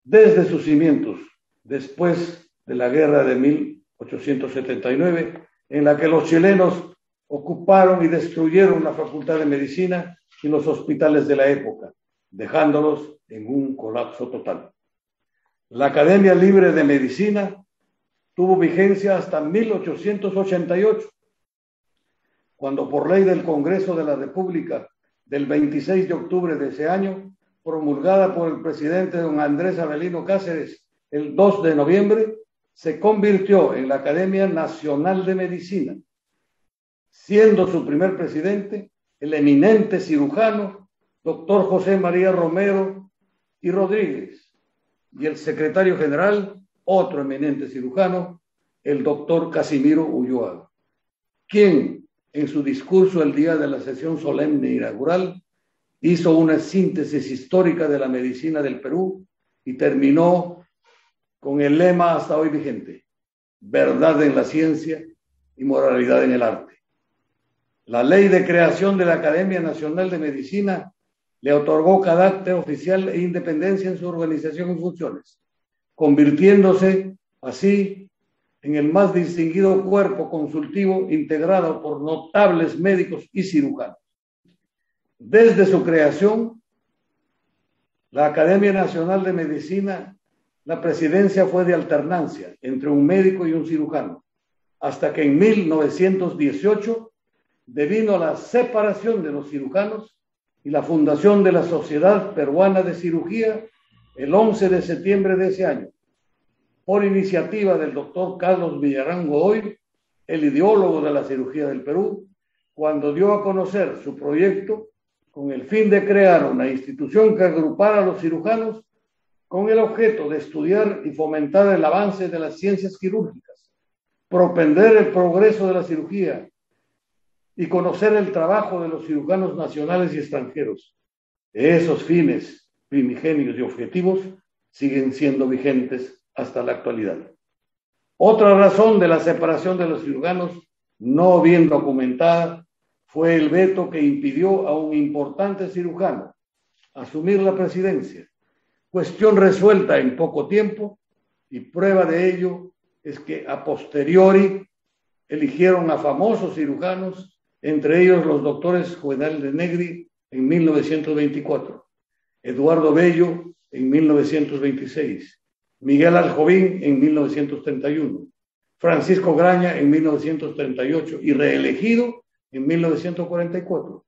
desde sus cimientos, después de la guerra de 1879, en la que los chilenos ocuparon y destruyeron la Facultad de Medicina y los hospitales de la época, dejándolos en un colapso total. La Academia Libre de Medicina tuvo vigencia hasta 1888, cuando por ley del Congreso de la República del 26 de octubre de ese año promulgada por el presidente don Andrés Avelino Cáceres el 2 de noviembre, se convirtió en la Academia Nacional de Medicina, siendo su primer presidente el eminente cirujano doctor José María Romero y Rodríguez, y el secretario general, otro eminente cirujano, el doctor Casimiro Ulloa, quien en su discurso el día de la sesión solemne inaugural hizo una síntesis histórica de la medicina del Perú y terminó con el lema hasta hoy vigente: verdad en la ciencia y moralidad en el arte. La ley de creación de la Academia Nacional de Medicina le otorgó carácter oficial e independencia en su organización y funciones, convirtiéndose así en el más distinguido cuerpo consultivo integrado por notables médicos y cirujanos. Desde su creación, la Academia Nacional de Medicina, la presidencia fue de alternancia entre un médico y un cirujano, hasta que en 1918 devino la separación de los cirujanos y la fundación de la Sociedad Peruana de Cirugía el 11 de septiembre de ese año, por iniciativa del doctor Carlos Villarán Godoy, el ideólogo de la cirugía del Perú, cuando dio a conocer su proyecto con el fin de crear una institución que agrupara a los cirujanos con el objeto de estudiar y fomentar el avance de las ciencias quirúrgicas, propender el progreso de la cirugía y conocer el trabajo de los cirujanos nacionales y extranjeros. Esos fines primigenios y objetivos siguen siendo vigentes hasta la actualidad. Otra razón de la separación de los cirujanos no bien documentada fue el veto que impidió a un importante cirujano asumir la presidencia, cuestión resuelta en poco tiempo, y prueba de ello es que a posteriori eligieron a famosos cirujanos, entre ellos los doctores Juvenal de Negri en 1924, Eduardo Bello en 1926, Miguel Aljovín en 1931, Francisco Graña en 1938 y reelegido en 1944.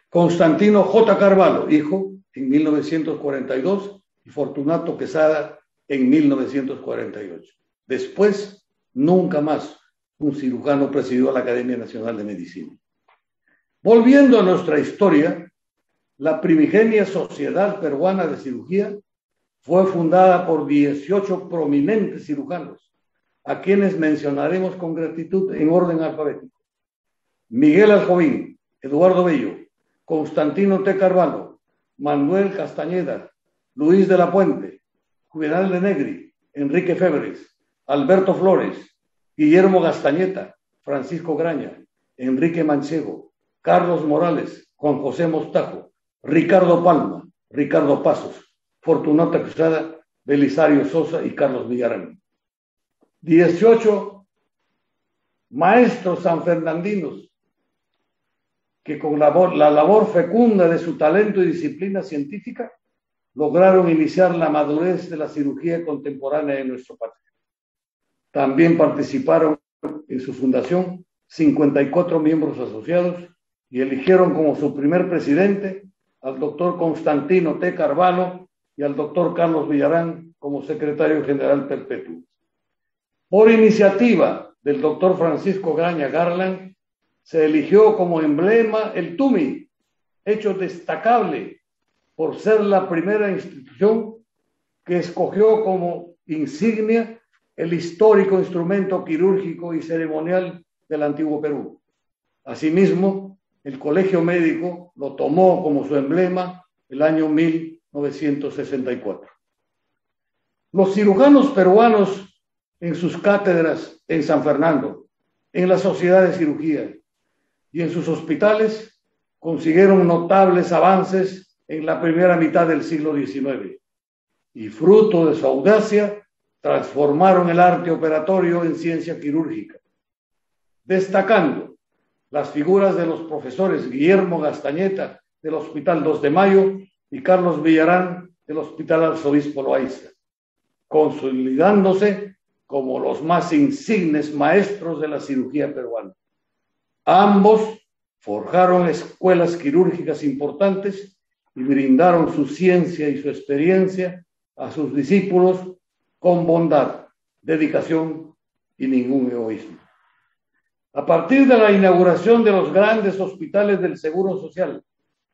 Constantino J. Carvalho, hijo, en 1942 y Fortunato Quesada en 1948. Después, nunca más un cirujano presidió la Academia Nacional de Medicina. Volviendo a nuestra historia, la primigenia Sociedad Peruana de Cirugía fue fundada por 18 prominentes cirujanos, a quienes mencionaremos con gratitud en orden alfabético: Miguel Aljovín, Eduardo Bello, Constantino T. Carvalho, Manuel Castañeda, Luis de la Puente, Juvenal de Negri, Enrique Febres, Alberto Flores, Guillermo Gastañeta, Francisco Graña, Enrique Manchego, Carlos Morales, Juan José Mostajo, Ricardo Palma, Ricardo Pasos, Fortunato Quesada, Belisario Sosa y Carlos Villarán. 18 maestros sanfernandinos que con la labor fecunda de su talento y disciplina científica lograron iniciar la madurez de la cirugía contemporánea en nuestro país. También participaron en su fundación 54 miembros asociados y eligieron como su primer presidente al doctor Constantino T. Carvalho y al doctor Carlos Villarán como secretario general perpetuo. Por iniciativa del doctor Francisco Graña Garland, se eligió como emblema el TUMI, hecho destacable por ser la primera institución que escogió como insignia el histórico instrumento quirúrgico y ceremonial del antiguo Perú. Asimismo, el Colegio Médico lo tomó como su emblema el año 1964. Los cirujanos peruanos en sus cátedras en San Fernando, en la Sociedad de Cirugía y en sus hospitales consiguieron notables avances en la primera mitad del siglo XIX y, fruto de su audacia, transformaron el arte operatorio en ciencia quirúrgica, destacando las figuras de los profesores Guillermo Gastañeta del Hospital 2 de Mayo y Carlos Villarán del Hospital Arzobispo Loaiza, consolidándose como los más insignes maestros de la cirugía peruana. Ambos forjaron escuelas quirúrgicas importantes y brindaron su ciencia y su experiencia a sus discípulos con bondad, dedicación y ningún egoísmo. A partir de la inauguración de los grandes hospitales del Seguro Social,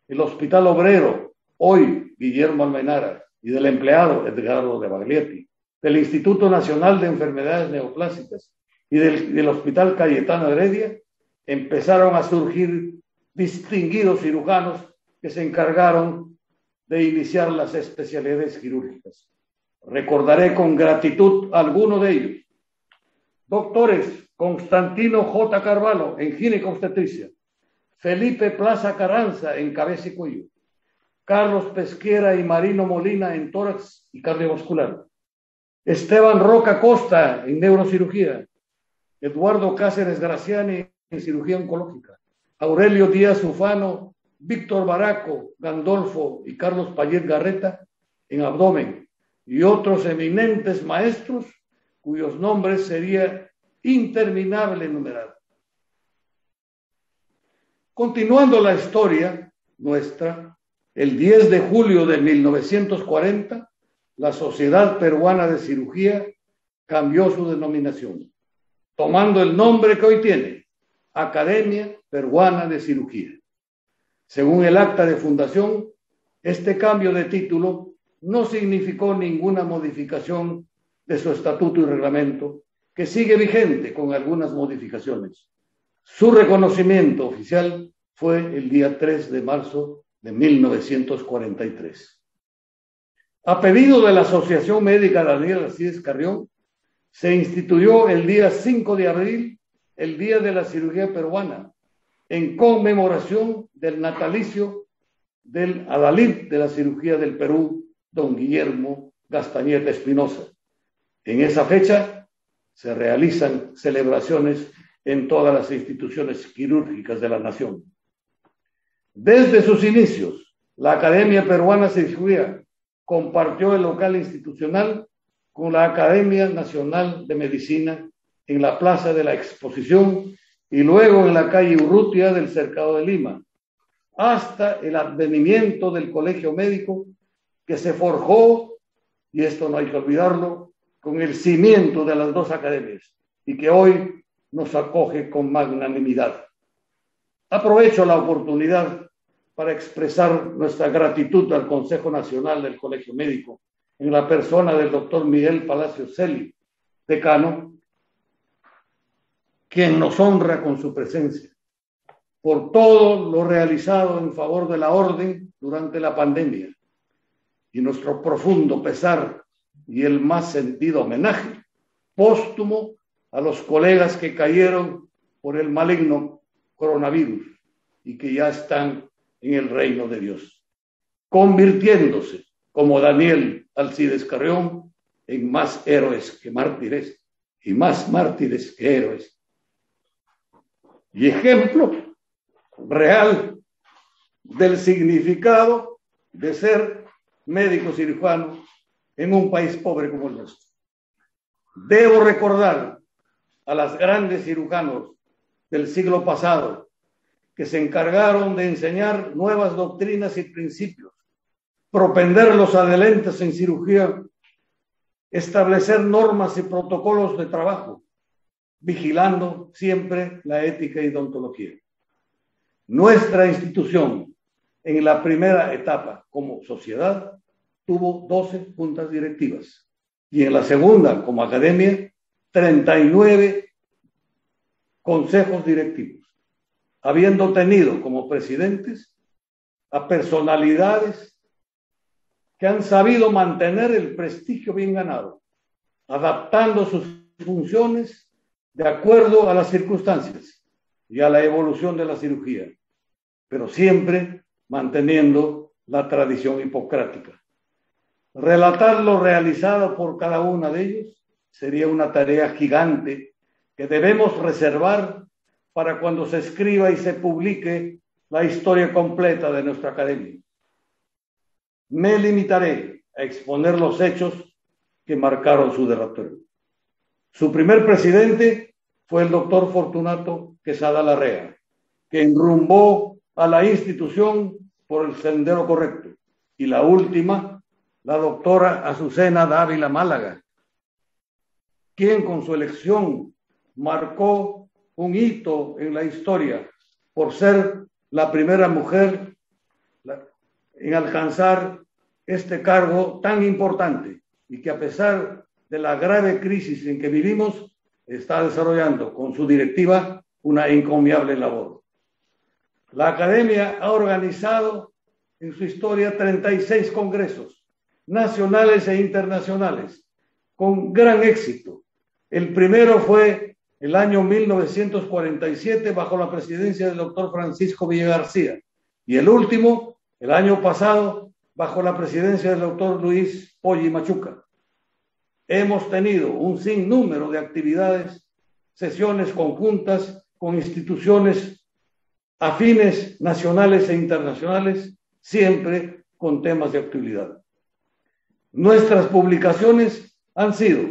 el Hospital Obrero, hoy Guillermo Almenara, y del empleado Edgardo de Baglieti, del Instituto Nacional de Enfermedades Neoplásicas y del Hospital Cayetano Heredia, empezaron a surgir distinguidos cirujanos que se encargaron de iniciar las especialidades quirúrgicas. Recordaré con gratitud a alguno de ellos. Doctores Constantino J. Carvalho en ginecobstetricia, Felipe Plaza Carranza en cabeza y cuello, Carlos Pesquera y Marino Molina en tórax y cardiovascular, Esteban Roca Costa en neurocirugía, Eduardo Cáceres Graciani en cirugía oncológica, Aurelio Díaz Ufano, Víctor Baraco, Gandolfo y Carlos Payet Garreta en abdomen, y otros eminentes maestros cuyos nombres sería interminable enumerar. Continuando la historia nuestra, el 10 de julio de 1940, la Sociedad Peruana de Cirugía cambió su denominación, tomando el nombre que hoy tiene, Academia Peruana de Cirugía. Según el acta de fundación, este cambio de título no significó ninguna modificación de su estatuto y reglamento, que sigue vigente con algunas modificaciones. Su reconocimiento oficial fue el día 3 de marzo de 1943. A pedido de la Asociación Médica Daniel Alcides Carrión, se instituyó el día 5 de abril el Día de la Cirugía Peruana, en conmemoración del natalicio del adalid de la cirugía del Perú, don Guillermo Gastañeta Espinosa. En esa fecha se realizan celebraciones en todas las instituciones quirúrgicas de la nación. Desde sus inicios, la Academia Peruana de Cirugía compartió el local institucional con la Academia Nacional de Medicina en la Plaza de la Exposición y luego en la calle Urrutia del Cercado de Lima, hasta el advenimiento del Colegio Médico, que se forjó, y esto no hay que olvidarlo, con el cimiento de las dos academias y que hoy nos acoge con magnanimidad. Aprovecho la oportunidad para expresar nuestra gratitud al Consejo Nacional del Colegio Médico, en la persona del doctor Miguel Palacios Celi, decano, quien nos honra con su presencia, por todo lo realizado en favor de la orden durante la pandemia, y nuestro profundo pesar y el más sentido homenaje póstumo a los colegas que cayeron por el maligno coronavirus y que ya están en el reino de Dios, convirtiéndose, como Daniel Alcides Carrión, en más héroes que mártires y más mártires que héroes. Y ejemplo real del significado de ser médico cirujano en un país pobre como el nuestro. Debo recordar a las grandes cirujanos del siglo pasado que se encargaron de enseñar nuevas doctrinas y principios, propender los adelantos en cirugía, establecer normas y protocolos de trabajo, vigilando siempre la ética y odontología. Nuestra institución, en la primera etapa como sociedad, tuvo 12 juntas directivas y en la segunda, como academia, 39 consejos directivos, habiendo tenido como presidentes a personalidades que han sabido mantener el prestigio bien ganado, adaptando sus funciones de acuerdo a las circunstancias y a la evolución de la cirugía, pero siempre manteniendo la tradición hipocrática. Relatar lo realizado por cada uno de ellos sería una tarea gigante que debemos reservar para cuando se escriba y se publique la historia completa de nuestra academia. Me limitaré a exponer los hechos que marcaron su derrotero. Su primer presidente fue el doctor Fortunato Quesada Larrea, que enrumbó a la institución por el sendero correcto. Y la última, la doctora Azucena Dávila Málaga, quien con su elección marcó un hito en la historia por ser la primera mujer en alcanzar este cargo tan importante y que a pesar de la grave crisis en que vivimos, está desarrollando con su directiva una encomiable labor. La Academia ha organizado en su historia 36 congresos nacionales e internacionales con gran éxito. El primero fue el año 1947 bajo la presidencia del doctor Francisco Villa García y el último, el año pasado, bajo la presidencia del doctor Luis Poggi Machuca. Hemos tenido un sinnúmero de actividades, sesiones conjuntas con instituciones afines nacionales e internacionales, siempre con temas de actualidad. Nuestras publicaciones han sido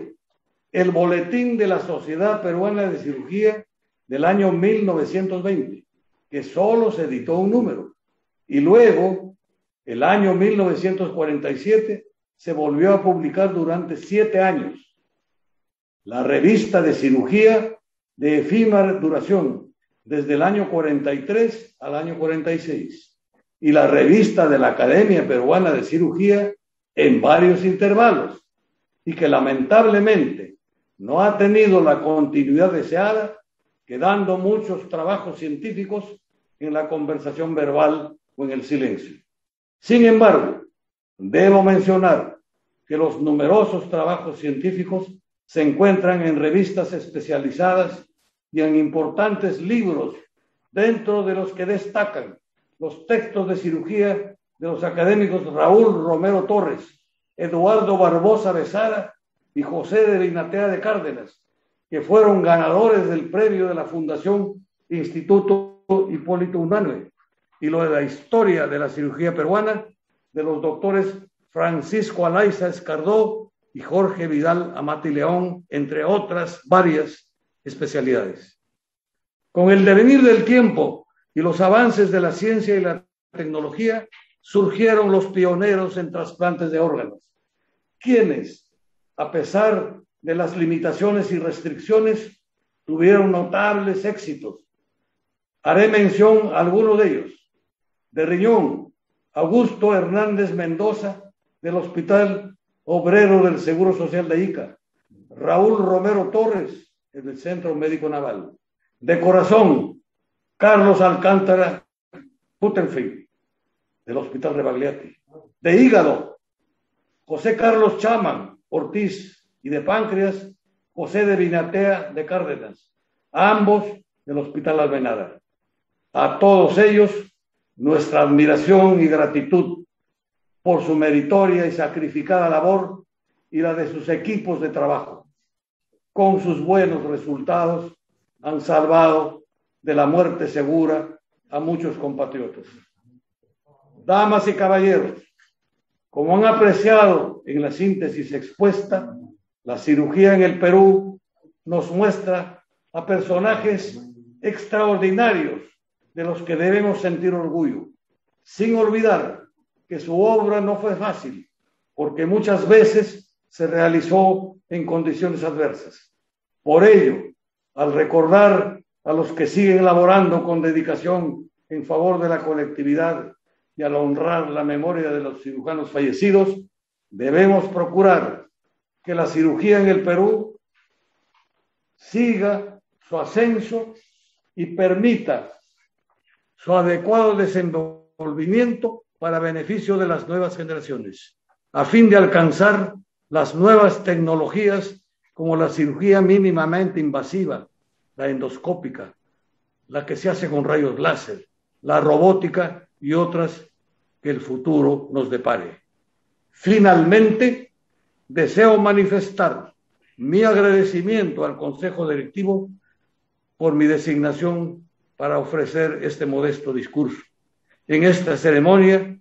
el Boletín de la Sociedad Peruana de Cirugía del año 1920, que solo se editó un número, y luego, el año 1947, se volvió a publicar durante 7 años. La Revista de Cirugía de efímera duración, desde el año 43 al año 46, y la Revista de la Academia Peruana de Cirugía en varios intervalos, y que lamentablemente no ha tenido la continuidad deseada, quedando muchos trabajos científicos en la conversación verbal o en el silencio. Sin embargo, debo mencionar que los numerosos trabajos científicos se encuentran en revistas especializadas y en importantes libros, dentro de los que destacan los textos de cirugía de los académicos Raúl Romero Torres, Eduardo Barbosa Besara y José de Binatea de Cárdenas, que fueron ganadores del premio de la Fundación Instituto Hipólito Unanue, y lo de la historia de la cirugía peruana de los doctores Francisco Alaiza Escardó y Jorge Vidal Amati León, entre otras varias especialidades. Con el devenir del tiempo y los avances de la ciencia y la tecnología, surgieron los pioneros en trasplantes de órganos, quienes, a pesar de las limitaciones y restricciones, tuvieron notables éxitos. Haré mención a algunos de ellos. De riñón, Augusto Hernández Mendoza, del Hospital Obrero del Seguro Social de Ica. Raúl Romero Torres, del Centro Médico Naval. De corazón, Carlos Alcántara Puttenfield, del Hospital Rebagliati. De hígado, José Carlos Chaman Ortiz, y de páncreas, José de Binatea de Cárdenas, ambos del Hospital Almenara. A todos ellos, nuestra admiración y gratitud por su meritoria y sacrificada labor y la de sus equipos de trabajo. Con sus buenos resultados, han salvado de la muerte segura a muchos compatriotas. Damas y caballeros, como han apreciado en la síntesis expuesta, la cirugía en el Perú nos muestra a personajes extraordinarios de los que debemos sentir orgullo, sin olvidar que su obra no fue fácil, porque muchas veces se realizó en condiciones adversas. Por ello, al recordar a los que siguen laborando con dedicación en favor de la colectividad y al honrar la memoria de los cirujanos fallecidos, debemos procurar que la cirugía en el Perú siga su ascenso y permita su adecuado desenvolvimiento para beneficio de las nuevas generaciones, a fin de alcanzar las nuevas tecnologías como la cirugía mínimamente invasiva, la endoscópica, la que se hace con rayos láser, la robótica y otras que el futuro nos depare. Finalmente, deseo manifestar mi agradecimiento al Consejo Directivo por mi designación para ofrecer este modesto discurso en esta ceremonia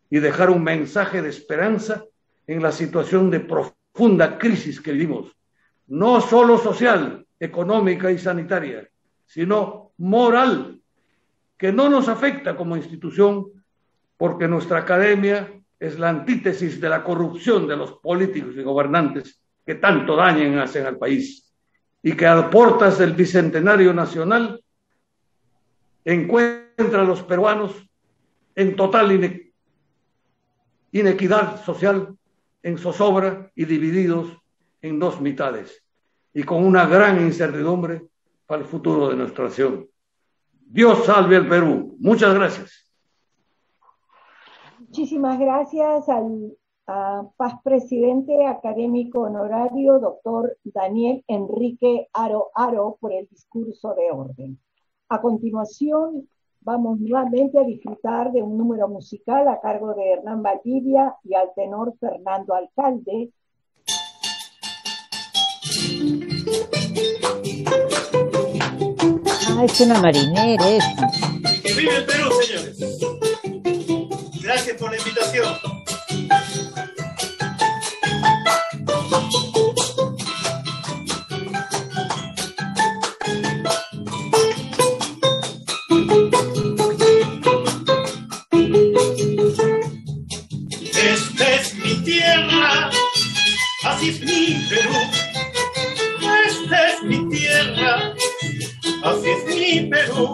y dejar un mensaje de esperanza en la situación de profunda crisis que vivimos, no solo social, económica y sanitaria, sino moral, que no nos afecta como institución, porque nuestra academia es la antítesis de la corrupción de los políticos y gobernantes que tanto daño hacen al país, y que a puertas del Bicentenario Nacional encuentra a los peruanos en total inequidad social, en zozobra y divididos en dos mitades, y con una gran incertidumbre para el futuro de nuestra nación. Dios salve al Perú. Muchas gracias. Muchísimas gracias al Paz Presidente académico honorario, doctor Daniel Enrique Aro por el discurso de orden. A continuación, vamos nuevamente a disfrutar de un número musical a cargo de Hernán Valdivia y al tenor Fernando Alcalde. Es una marinera esta. ¡Que vive el Perú, señores! Gracias por la invitación. Esta es mi tierra, así es mi Perú. Esta es mi tierra, así es mi Perú.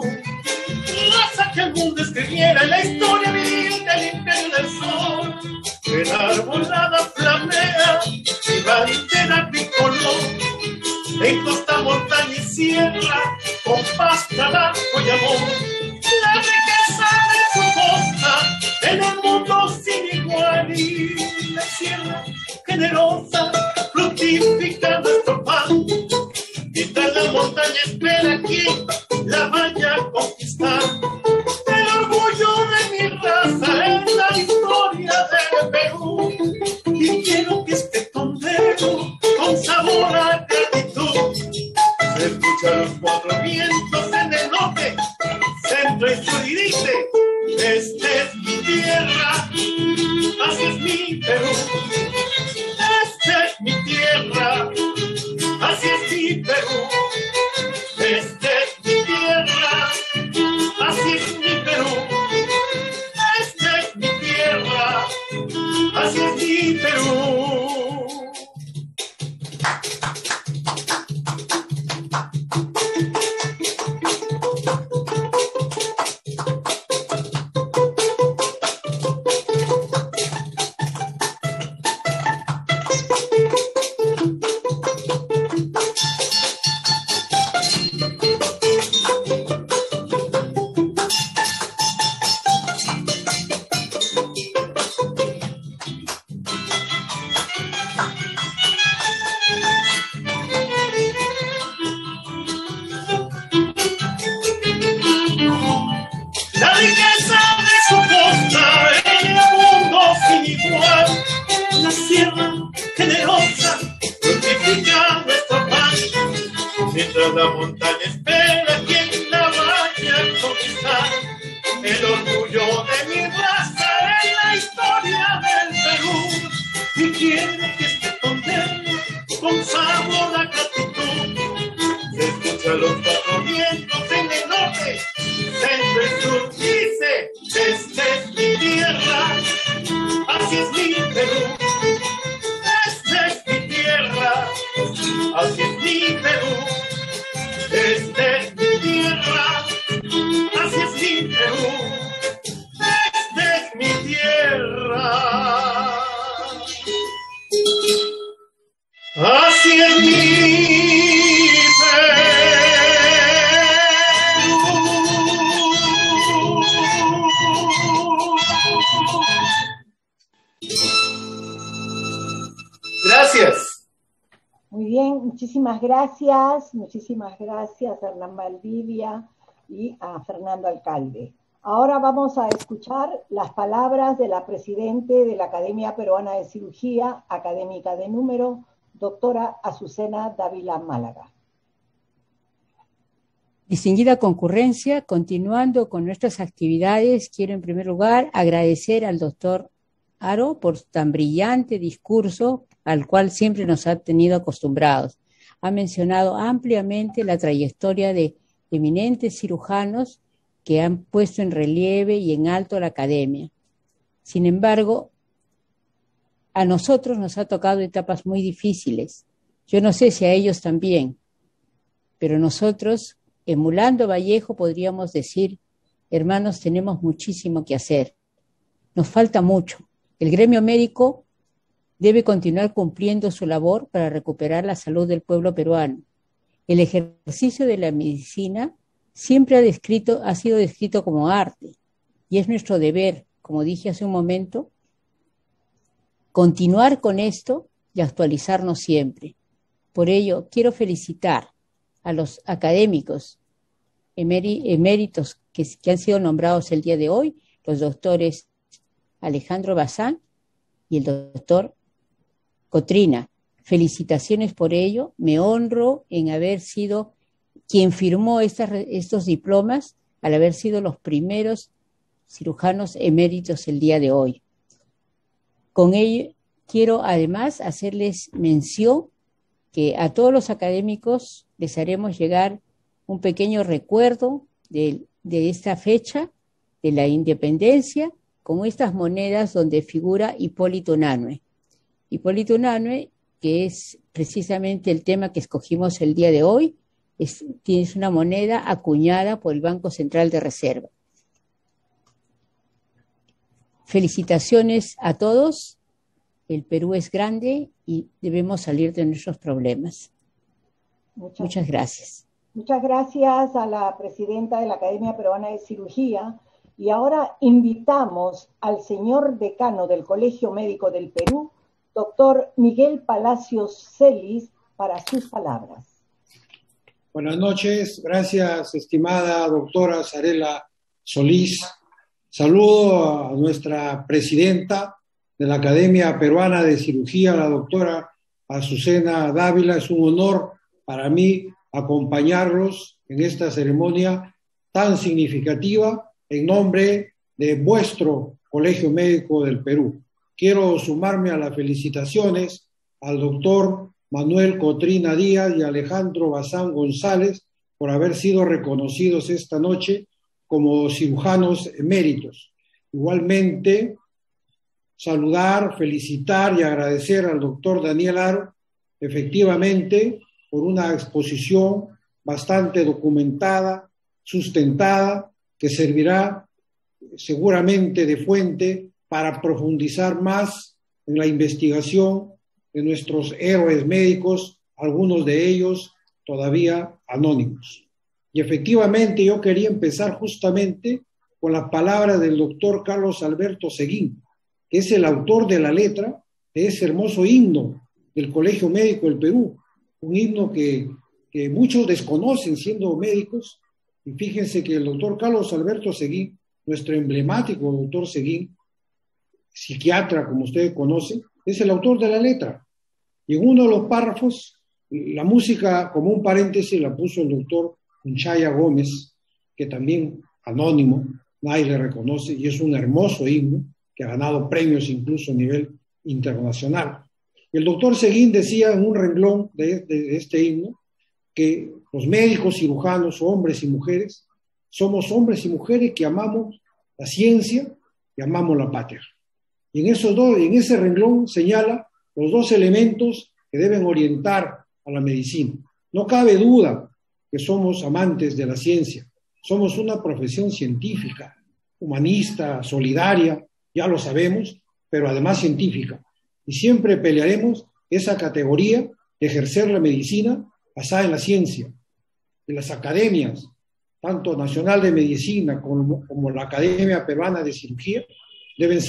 Raza que el mundo escribiera en la historia viril del imperio del sol. En arbolada flamea y bandera tricolor. En costa, montaña y sierra, con paz, trabajo y amor. La riqueza de su costa, en el mundo sin igual. Y la sierra generosa, fructifica nuestro pan. Mientras la montaña espera quien la vaya a conquistar. El orgullo de mi raza es la historia del Perú. Y quiero que este tondero con sabor a gratitud se escucha los cuatro vientos en el norte, centro y sur, y dice: esta es mi tierra, así es mi Perú. Esta es mi tierra, así es mi Perú. Esta es mi tierra, así es mi Perú. Esta es mi tierra, así es mi Perú. La riqueza de su costa en el mundo sin igual. La sierra generosa fructifica nuestro pan. Mientras la montaña espera quien la vaya a conquistar. El orgullo de mi raza es la historia del Perú. Y quiero que este tondero con sabor a gratitud se escucha los cuatro vientos en el norte, centro y sur. Dice: esta es mi tierra, así es mi Perú. Esta es mi tierra, así es mi Perú. Esta es mi tierra, así es mi Perú. Esta es mi tierra, así es mi Gracias. Muy bien, muchísimas gracias a Hernán Valdivia y a Fernando Alcalde. Ahora vamos a escuchar las palabras de la presidente de la Academia Peruana de Cirugía, académica de número, doctora Azucena Dávila Málaga. Distinguida concurrencia, continuando con nuestras actividades, quiero en primer lugar agradecer al doctor Aro por tan brillante discurso al cual siempre nos ha tenido acostumbrados. Ha mencionado ampliamente la trayectoria de eminentes cirujanos que han puesto en relieve y en alto la academia. Sin embargo, a nosotros nos ha tocado etapas muy difíciles. Yo no sé si a ellos también, pero nosotros, emulando Vallejo, podríamos decir, hermanos, tenemos muchísimo que hacer. Nos falta mucho. El gremio médico debe continuar cumpliendo su labor para recuperar la salud del pueblo peruano. El ejercicio de la medicina siempre ha sido descrito como arte, y es nuestro deber, como dije hace un momento, continuar con esto y actualizarnos siempre. Por ello, quiero felicitar a los académicos eméritos que han sido nombrados el día de hoy, los doctores Alejandro Bazán y el doctor Cotrina. Felicitaciones por ello. Me honro en haber sido quien firmó estos diplomas, al haber sido los primeros cirujanos eméritos el día de hoy. Con ello, quiero además hacerles mención que a todos los académicos les haremos llegar un pequeño recuerdo de esta fecha, de la independencia, con estas monedas donde figura Hipólito Unanue. Hipólito Unanue, que es precisamente el tema que escogimos el día de hoy, es una moneda acuñada por el Banco Central de Reserva. Felicitaciones a todos. El Perú es grande y debemos salir de nuestros problemas. Muchas gracias. Muchas gracias a la presidenta de la Academia Peruana de Cirugía. Y ahora invitamos al señor decano del Colegio Médico del Perú, doctor Miguel Palacios Celis, para sus palabras. Buenas noches. Gracias, estimada doctora Zarela Solís. Saludo a nuestra presidenta de la Academia Peruana de Cirugía, la doctora Azucena Dávila. Es un honor para mí acompañarlos en esta ceremonia tan significativa en nombre de vuestro Colegio Médico del Perú. Quiero sumarme a las felicitaciones al doctor Manuel Cotrina Díaz y Alejandro Bazán González por haber sido reconocidos esta noche como cirujanos eméritos. Igualmente, saludar, felicitar y agradecer al doctor Daniel Aro, efectivamente, por una exposición bastante documentada, sustentada, que servirá seguramente de fuente para profundizar más en la investigación de nuestros héroes médicos, algunos de ellos todavía anónimos. Y efectivamente yo quería empezar justamente con las palabras del doctor Carlos Alberto Seguín, que es el autor de la letra de ese hermoso himno del Colegio Médico del Perú, un himno que muchos desconocen siendo médicos. Y fíjense que el doctor Carlos Alberto Seguín, nuestro emblemático doctor Seguín, psiquiatra como ustedes conocen, es el autor de la letra. Y en uno de los párrafos, la música, como un paréntesis, la puso el doctor Unchaya Gómez, que también anónimo, nadie le reconoce, y es un hermoso himno que ha ganado premios incluso a nivel internacional. El doctor Seguín decía en un renglón de este himno que los médicos cirujanos, hombres y mujeres, somos hombres y mujeres que amamos la ciencia y amamos la patria. Y en ese renglón señala los dos elementos que deben orientar a la medicina. No cabe duda que somos amantes de la ciencia, somos una profesión científica, humanista, solidaria, ya lo sabemos, pero además científica. Y siempre pelearemos esa categoría de ejercer la medicina basada en la ciencia. En las academias, tanto Nacional de Medicina como la Academia Peruana de Cirugía, deben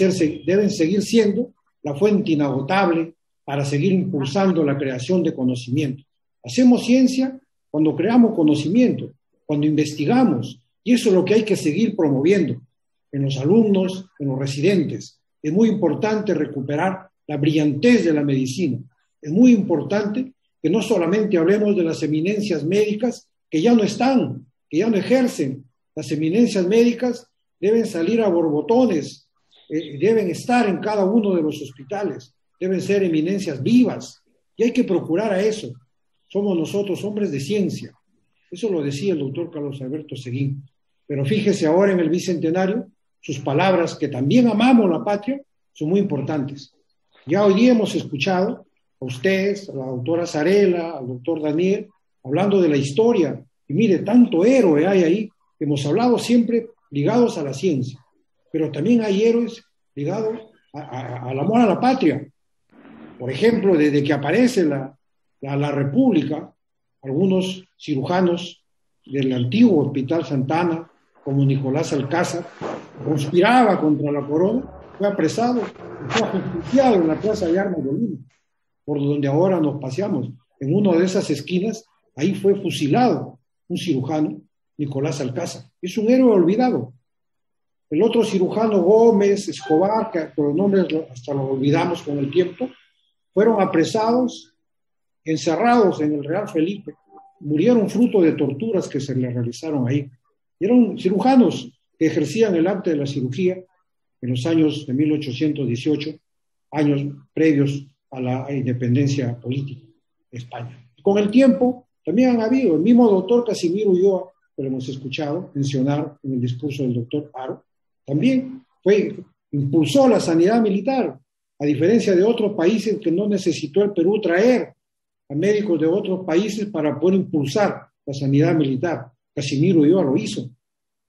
seguir siendo la fuente inagotable para seguir impulsando la creación de conocimiento. Hacemos ciencia cuando creamos conocimiento, cuando investigamos, y eso es lo que hay que seguir promoviendo en los alumnos, en los residentes. Es muy importante recuperar la brillantez de la medicina. Es muy importante que no solamente hablemos de las eminencias médicas que ya no están, que ya no ejercen. Las eminencias médicas deben salir a borbotones, deben estar en cada uno de los hospitales, deben ser eminencias vivas, y hay que procurar a eso. Somos nosotros hombres de ciencia. Eso lo decía el doctor Carlos Alberto Seguín. Pero fíjese ahora en el Bicentenario, sus palabras, que también amamos la patria, son muy importantes. Ya hoy día hemos escuchado a ustedes, a la doctora Sarela, al doctor Daniel, hablando de la historia. Y mire, tanto héroe hay ahí. Hemos hablado siempre ligados a la ciencia, pero también hay héroes ligados al amor a la patria. Por ejemplo, desde que aparece la República, algunos cirujanos del antiguo Hospital Santa Ana, como Nicolás Alcázar, conspiraba contra la corona, fue apresado, fue ajusticiado en la Plaza de Armas de Lima, por donde ahora nos paseamos. En una de esas esquinas, ahí fue fusilado un cirujano, Nicolás Alcázar. Es un héroe olvidado. El otro cirujano, Gómez, Escobar, que por los nombres hasta los olvidamos con el tiempo, fueron apresados, encerrados en el Real Felipe, murieron fruto de torturas que se les realizaron ahí. Eran cirujanos que ejercían el arte de la cirugía en los años de 1818, años previos a la independencia política de España. Con el tiempo también han habido, el mismo doctor Casimiro Ulloa, que lo hemos escuchado mencionar en el discurso del doctor Haro, también impulsó la sanidad militar, a diferencia de otros países que no necesitó el Perú traer a médicos de otros países para poder impulsar la sanidad militar. Casimiro Ulloa lo hizo.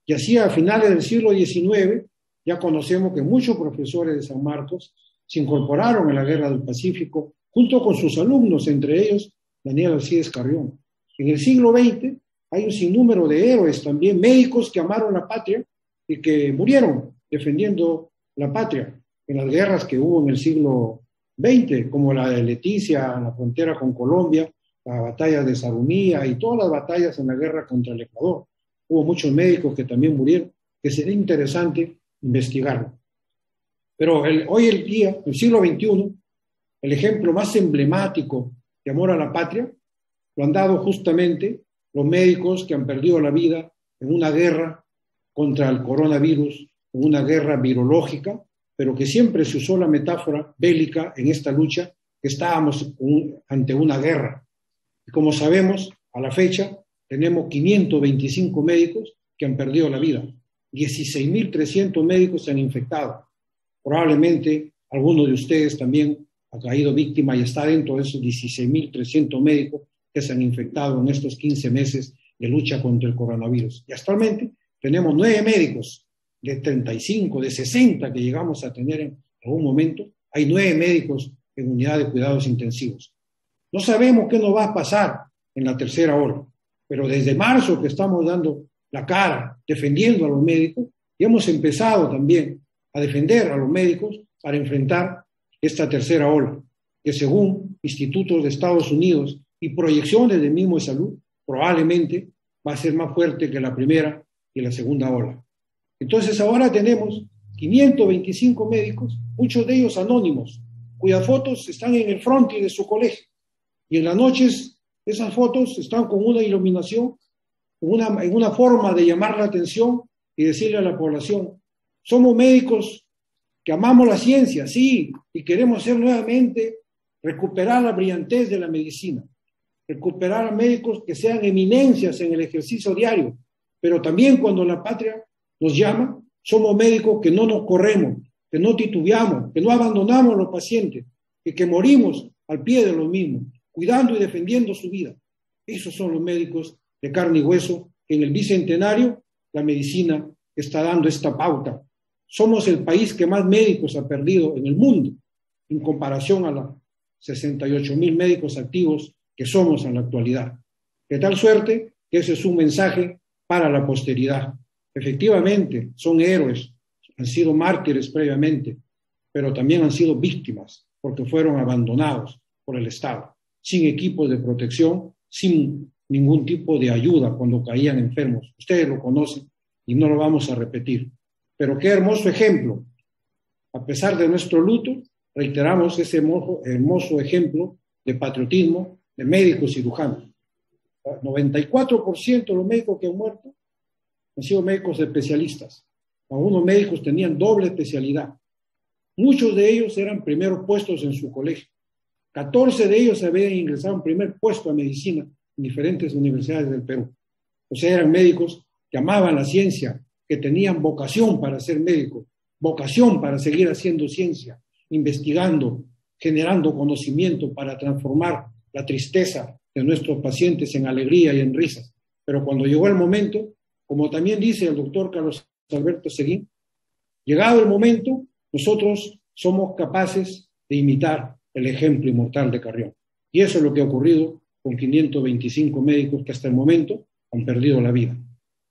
Y así a finales del siglo XIX ya conocemos que muchos profesores de San Marcos se incorporaron a la Guerra del Pacífico junto con sus alumnos, entre ellos Daniel Alcides Carrión. En el siglo XX hay un sinnúmero de héroes también, médicos que amaron la patria y que murieron defendiendo la patria en las guerras que hubo en el siglo XX, como la de Leticia, en la frontera con Colombia, la batalla de Sarumía y todas las batallas en la guerra contra el Ecuador. Hubo muchos médicos que también murieron, que sería interesante investigarlo. Pero hoy el día, el siglo XXI, el ejemplo más emblemático de amor a la patria lo han dado justamente los médicos que han perdido la vida en una guerra contra el coronavirus, en una guerra virológica, pero que siempre se usó la metáfora bélica en esta lucha, que estábamos ante una guerra. Y como sabemos, a la fecha tenemos 525 médicos que han perdido la vida, 16.300 médicos se han infectado. Probablemente alguno de ustedes también ha caído víctima y está dentro de esos 16.300 médicos que se han infectado en estos 15 meses de lucha contra el coronavirus. Y actualmente tenemos 9 médicos de 35, de 60 que llegamos a tener en algún momento. Hay 9 médicos en unidad de cuidados intensivos. No sabemos qué nos va a pasar en la tercera ola, pero desde marzo que estamos dando la cara, defendiendo a los médicos, y hemos empezado también a defender a los médicos para enfrentar esta tercera ola, que según institutos de Estados Unidos y proyecciones del mismo de salud, probablemente va a ser más fuerte que la primera y la segunda ola. Entonces ahora tenemos 525 médicos, muchos de ellos anónimos, cuyas fotos están en el frontis de su colegio. Y en las noches esas fotos están con una iluminación, en una forma de llamar la atención y decirle a la población, somos médicos que amamos la ciencia, sí, y queremos ser nuevamente, recuperar la brillantez de la medicina, recuperar a médicos que sean eminencias en el ejercicio diario, pero también cuando la patria nos llama, somos médicos que no nos corremos, que no titubeamos, que no abandonamos a los pacientes, y que morimos al pie de los mismos, cuidando y defendiendo su vida. Esos son los médicos de carne y hueso que en el bicentenario la medicina está dando esta pauta. Somos el país que más médicos ha perdido en el mundo, en comparación a los 68.000 médicos activos que somos en la actualidad. De tal suerte que ese es un mensaje para la posteridad. Efectivamente, son héroes, han sido mártires previamente, pero también han sido víctimas porque fueron abandonados por el Estado, sin equipos de protección, sin ningún tipo de ayuda cuando caían enfermos. Ustedes lo conocen y no lo vamos a repetir. Pero qué hermoso ejemplo. A pesar de nuestro luto, reiteramos ese hermoso ejemplo de patriotismo de médicos cirujanos. 94% de los médicos que han muerto han sido médicos especialistas. Algunos médicos tenían doble especialidad. Muchos de ellos eran primeros puestos en su colegio. 14 de ellos habían ingresado en primer puesto a medicina en diferentes universidades del Perú. O sea, eran médicos que amaban la ciencia, que tenían vocación para ser médicos, vocación para seguir haciendo ciencia, investigando, generando conocimiento para transformar la tristeza de nuestros pacientes en alegría y en risas. Pero cuando llegó el momento, como también dice el doctor Carlos Alberto Seguín, llegado el momento, nosotros somos capaces de imitar el ejemplo inmortal de Carrión. Y eso es lo que ha ocurrido con 525 médicos que hasta el momento han perdido la vida.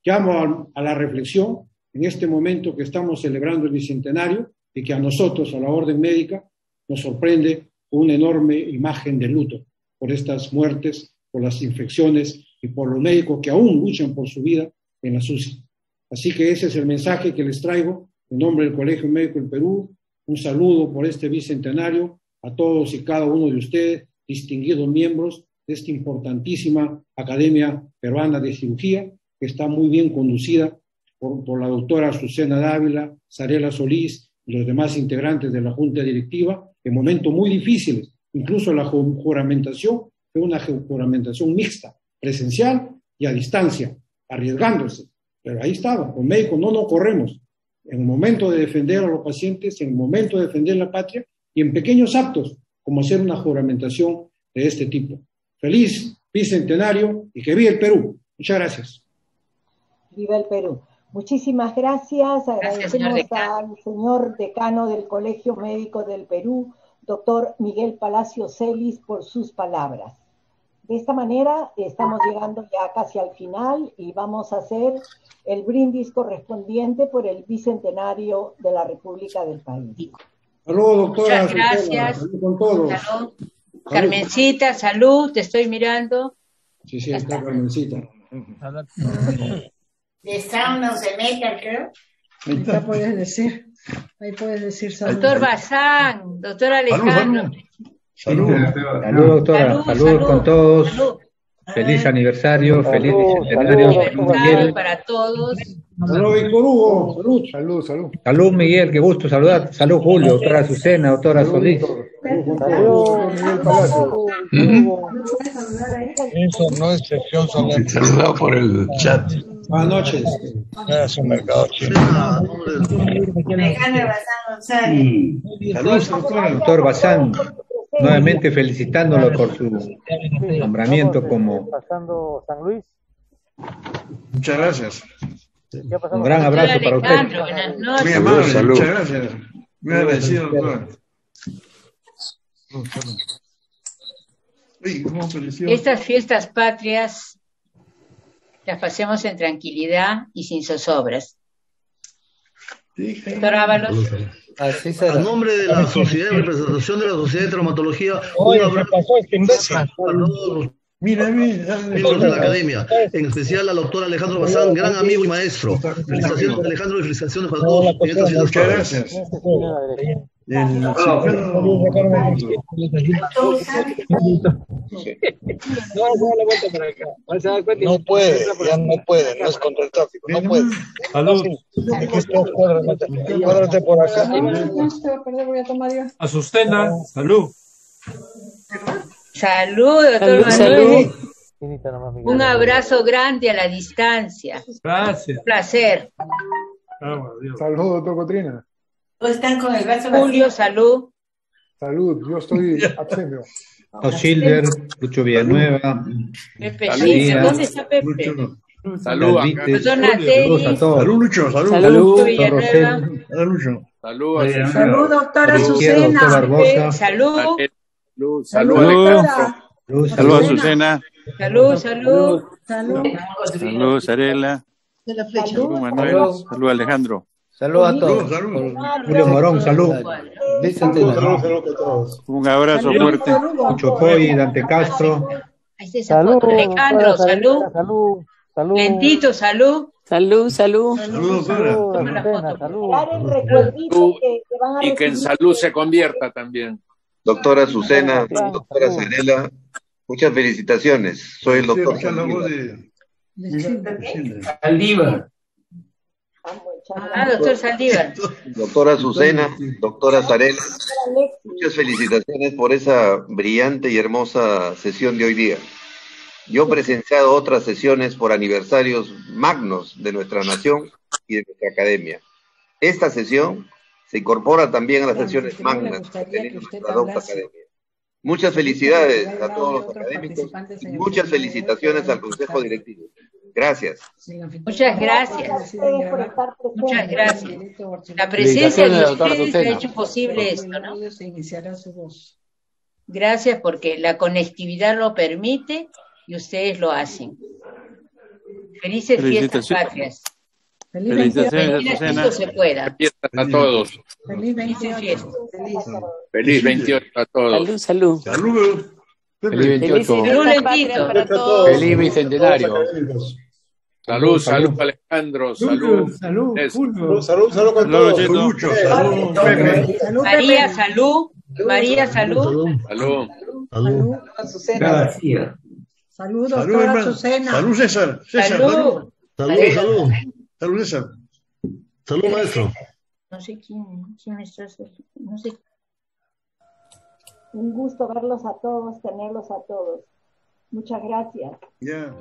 Llamo a la reflexión en este momento que estamos celebrando el bicentenario y que a nosotros, a la Orden Médica, nos sorprende una enorme imagen de luto por estas muertes, por las infecciones y por los médicos que aún luchan por su vida en la SUSI. Así que ese es el mensaje que les traigo en nombre del Colegio Médico del Perú. Un saludo por este bicentenario a todos y cada uno de ustedes, distinguidos miembros de esta importantísima Academia Peruana de Cirugía, que está muy bien conducida por la doctora Azucena Dávila, Sarela Solís y los demás integrantes de la Junta Directiva, en momentos muy difíciles. Incluso la juramentación fue una juramentación mixta, presencial y a distancia, arriesgándose. Pero ahí estaba, los médicos no nos corremos. En el momento de defender a los pacientes, en el momento de defender la patria y en pequeños actos, como hacer una juramentación de este tipo. Feliz bicentenario y que viva el Perú. Muchas gracias. Viva el Perú. Muchísimas gracias. Agradecemos al señor decano del Colegio Médico del Perú, doctor Miguel Palacio Celis, por sus palabras. De esta manera estamos llegando ya casi al final y vamos a hacer el brindis correspondiente por el bicentenario de la República del país. Saludos, doctora. Muchas gracias. Salud con todos. Salud. Carmencita, salud, te estoy mirando. Sí, está Carmencita. De sauna se meta, creo. Ahí puedes decir salud. Doctor Bazán, doctor Alejandro. Salud, doctora. Salud con todos. Salud. Feliz aniversario, feliz bicentenario. Miguel para todos. Salud, Víctor Hugo. Salud. Salud, Miguel, qué gusto saludar. Salud, Julio, doctora Azucena, doctora Solís. Salud, Miguel Palacio. Eso no es sección solemne. Saludado por el chat. Buenas noches. Es un mercado chino. Saludos, doctor Bazán. Nuevamente felicitándolo por su nombramiento como... Pasando San Luis. Muchas gracias. Un gran abrazo para usted. Muy amable, muchas gracias. Muy agradecido, doctor. Estas fiestas patrias las pasemos en tranquilidad y sin zozobras. Doctor Ábalos. A nombre de la Sociedad de Representación de la Sociedad de Traumatología, Oye, un abrazo pasó este imbécil. a todos los miembros de la Academia, en especial al doctor Alejandro Bazán, gran amigo y maestro. Felicitaciones, Alejandro, y felicitaciones para todos en esta ciudad. Muchas gracias. No puede, ya no puede, no es contra el tráfico, no puede. Salud. Cuádrate por acá. Azucena, salud. Salud, doctor Manuel. Un abrazo grande a la distancia. Gracias. Un placer. Salud, doctor Cotrina. ¿Todos están con el brazo Julio, salud. Salud, yo estoy abstemio. Silver, Lucho Villanueva. Pepe Silver, ¿dónde está Pepe? Salud, saludos a todos. Salud, Lucho, salud. Salud, Villanueva. Salud, Lucho. Salud, doctora Azucena. Salud. Salud, Azucena. Salud. Salud, Sarela. Salud, Manuel. Salud, Alejandro. Salud a todos. Julio Morón, salud. Un abrazo fuerte. Chocoy, Dante Castro. Salud. Alejandro, salud. Salud. Lentito, salud. Salud. Salud. Y que en salud se convierta también. Doctora Azucena, doctora Sarela, muchas felicitaciones. Soy el doctor Saldívar. Doctor Saldívar. Doctora Azucena, doctora Sarela, muchas felicitaciones por esa brillante y hermosa sesión de hoy día. Yo he presenciado otras sesiones por aniversarios magnos de nuestra nación y de nuestra academia. Esta sesión se incorpora también a las sesiones magnas que tenemos en la docta academia. Muchas felicidades a todos los académicos y muchas felicitaciones al Consejo Directivo. Gracias. Muchas gracias. Muchas gracias. La presencia de ustedes ha hecho posible esto, ¿no? Gracias porque la conectividad lo permite y ustedes lo hacen. Felices fiestas patrias. Felicitaciones a se pueda. Fiestas a todos. Felices fiestas. Feliz 28 a todos. Salud. Feliz 28. Feliz bicentenario. Salud, Alejandro. Salud. Salud con todos. María, salud. María, salud. Salud. Gracias. Saludos, doctora Azucena. Salud, César. Salud. Salud, César. Salud, maestro. No sé quién está, no sé. Un gusto verlos a todos, tenerlos a todos. Muchas gracias. Ya.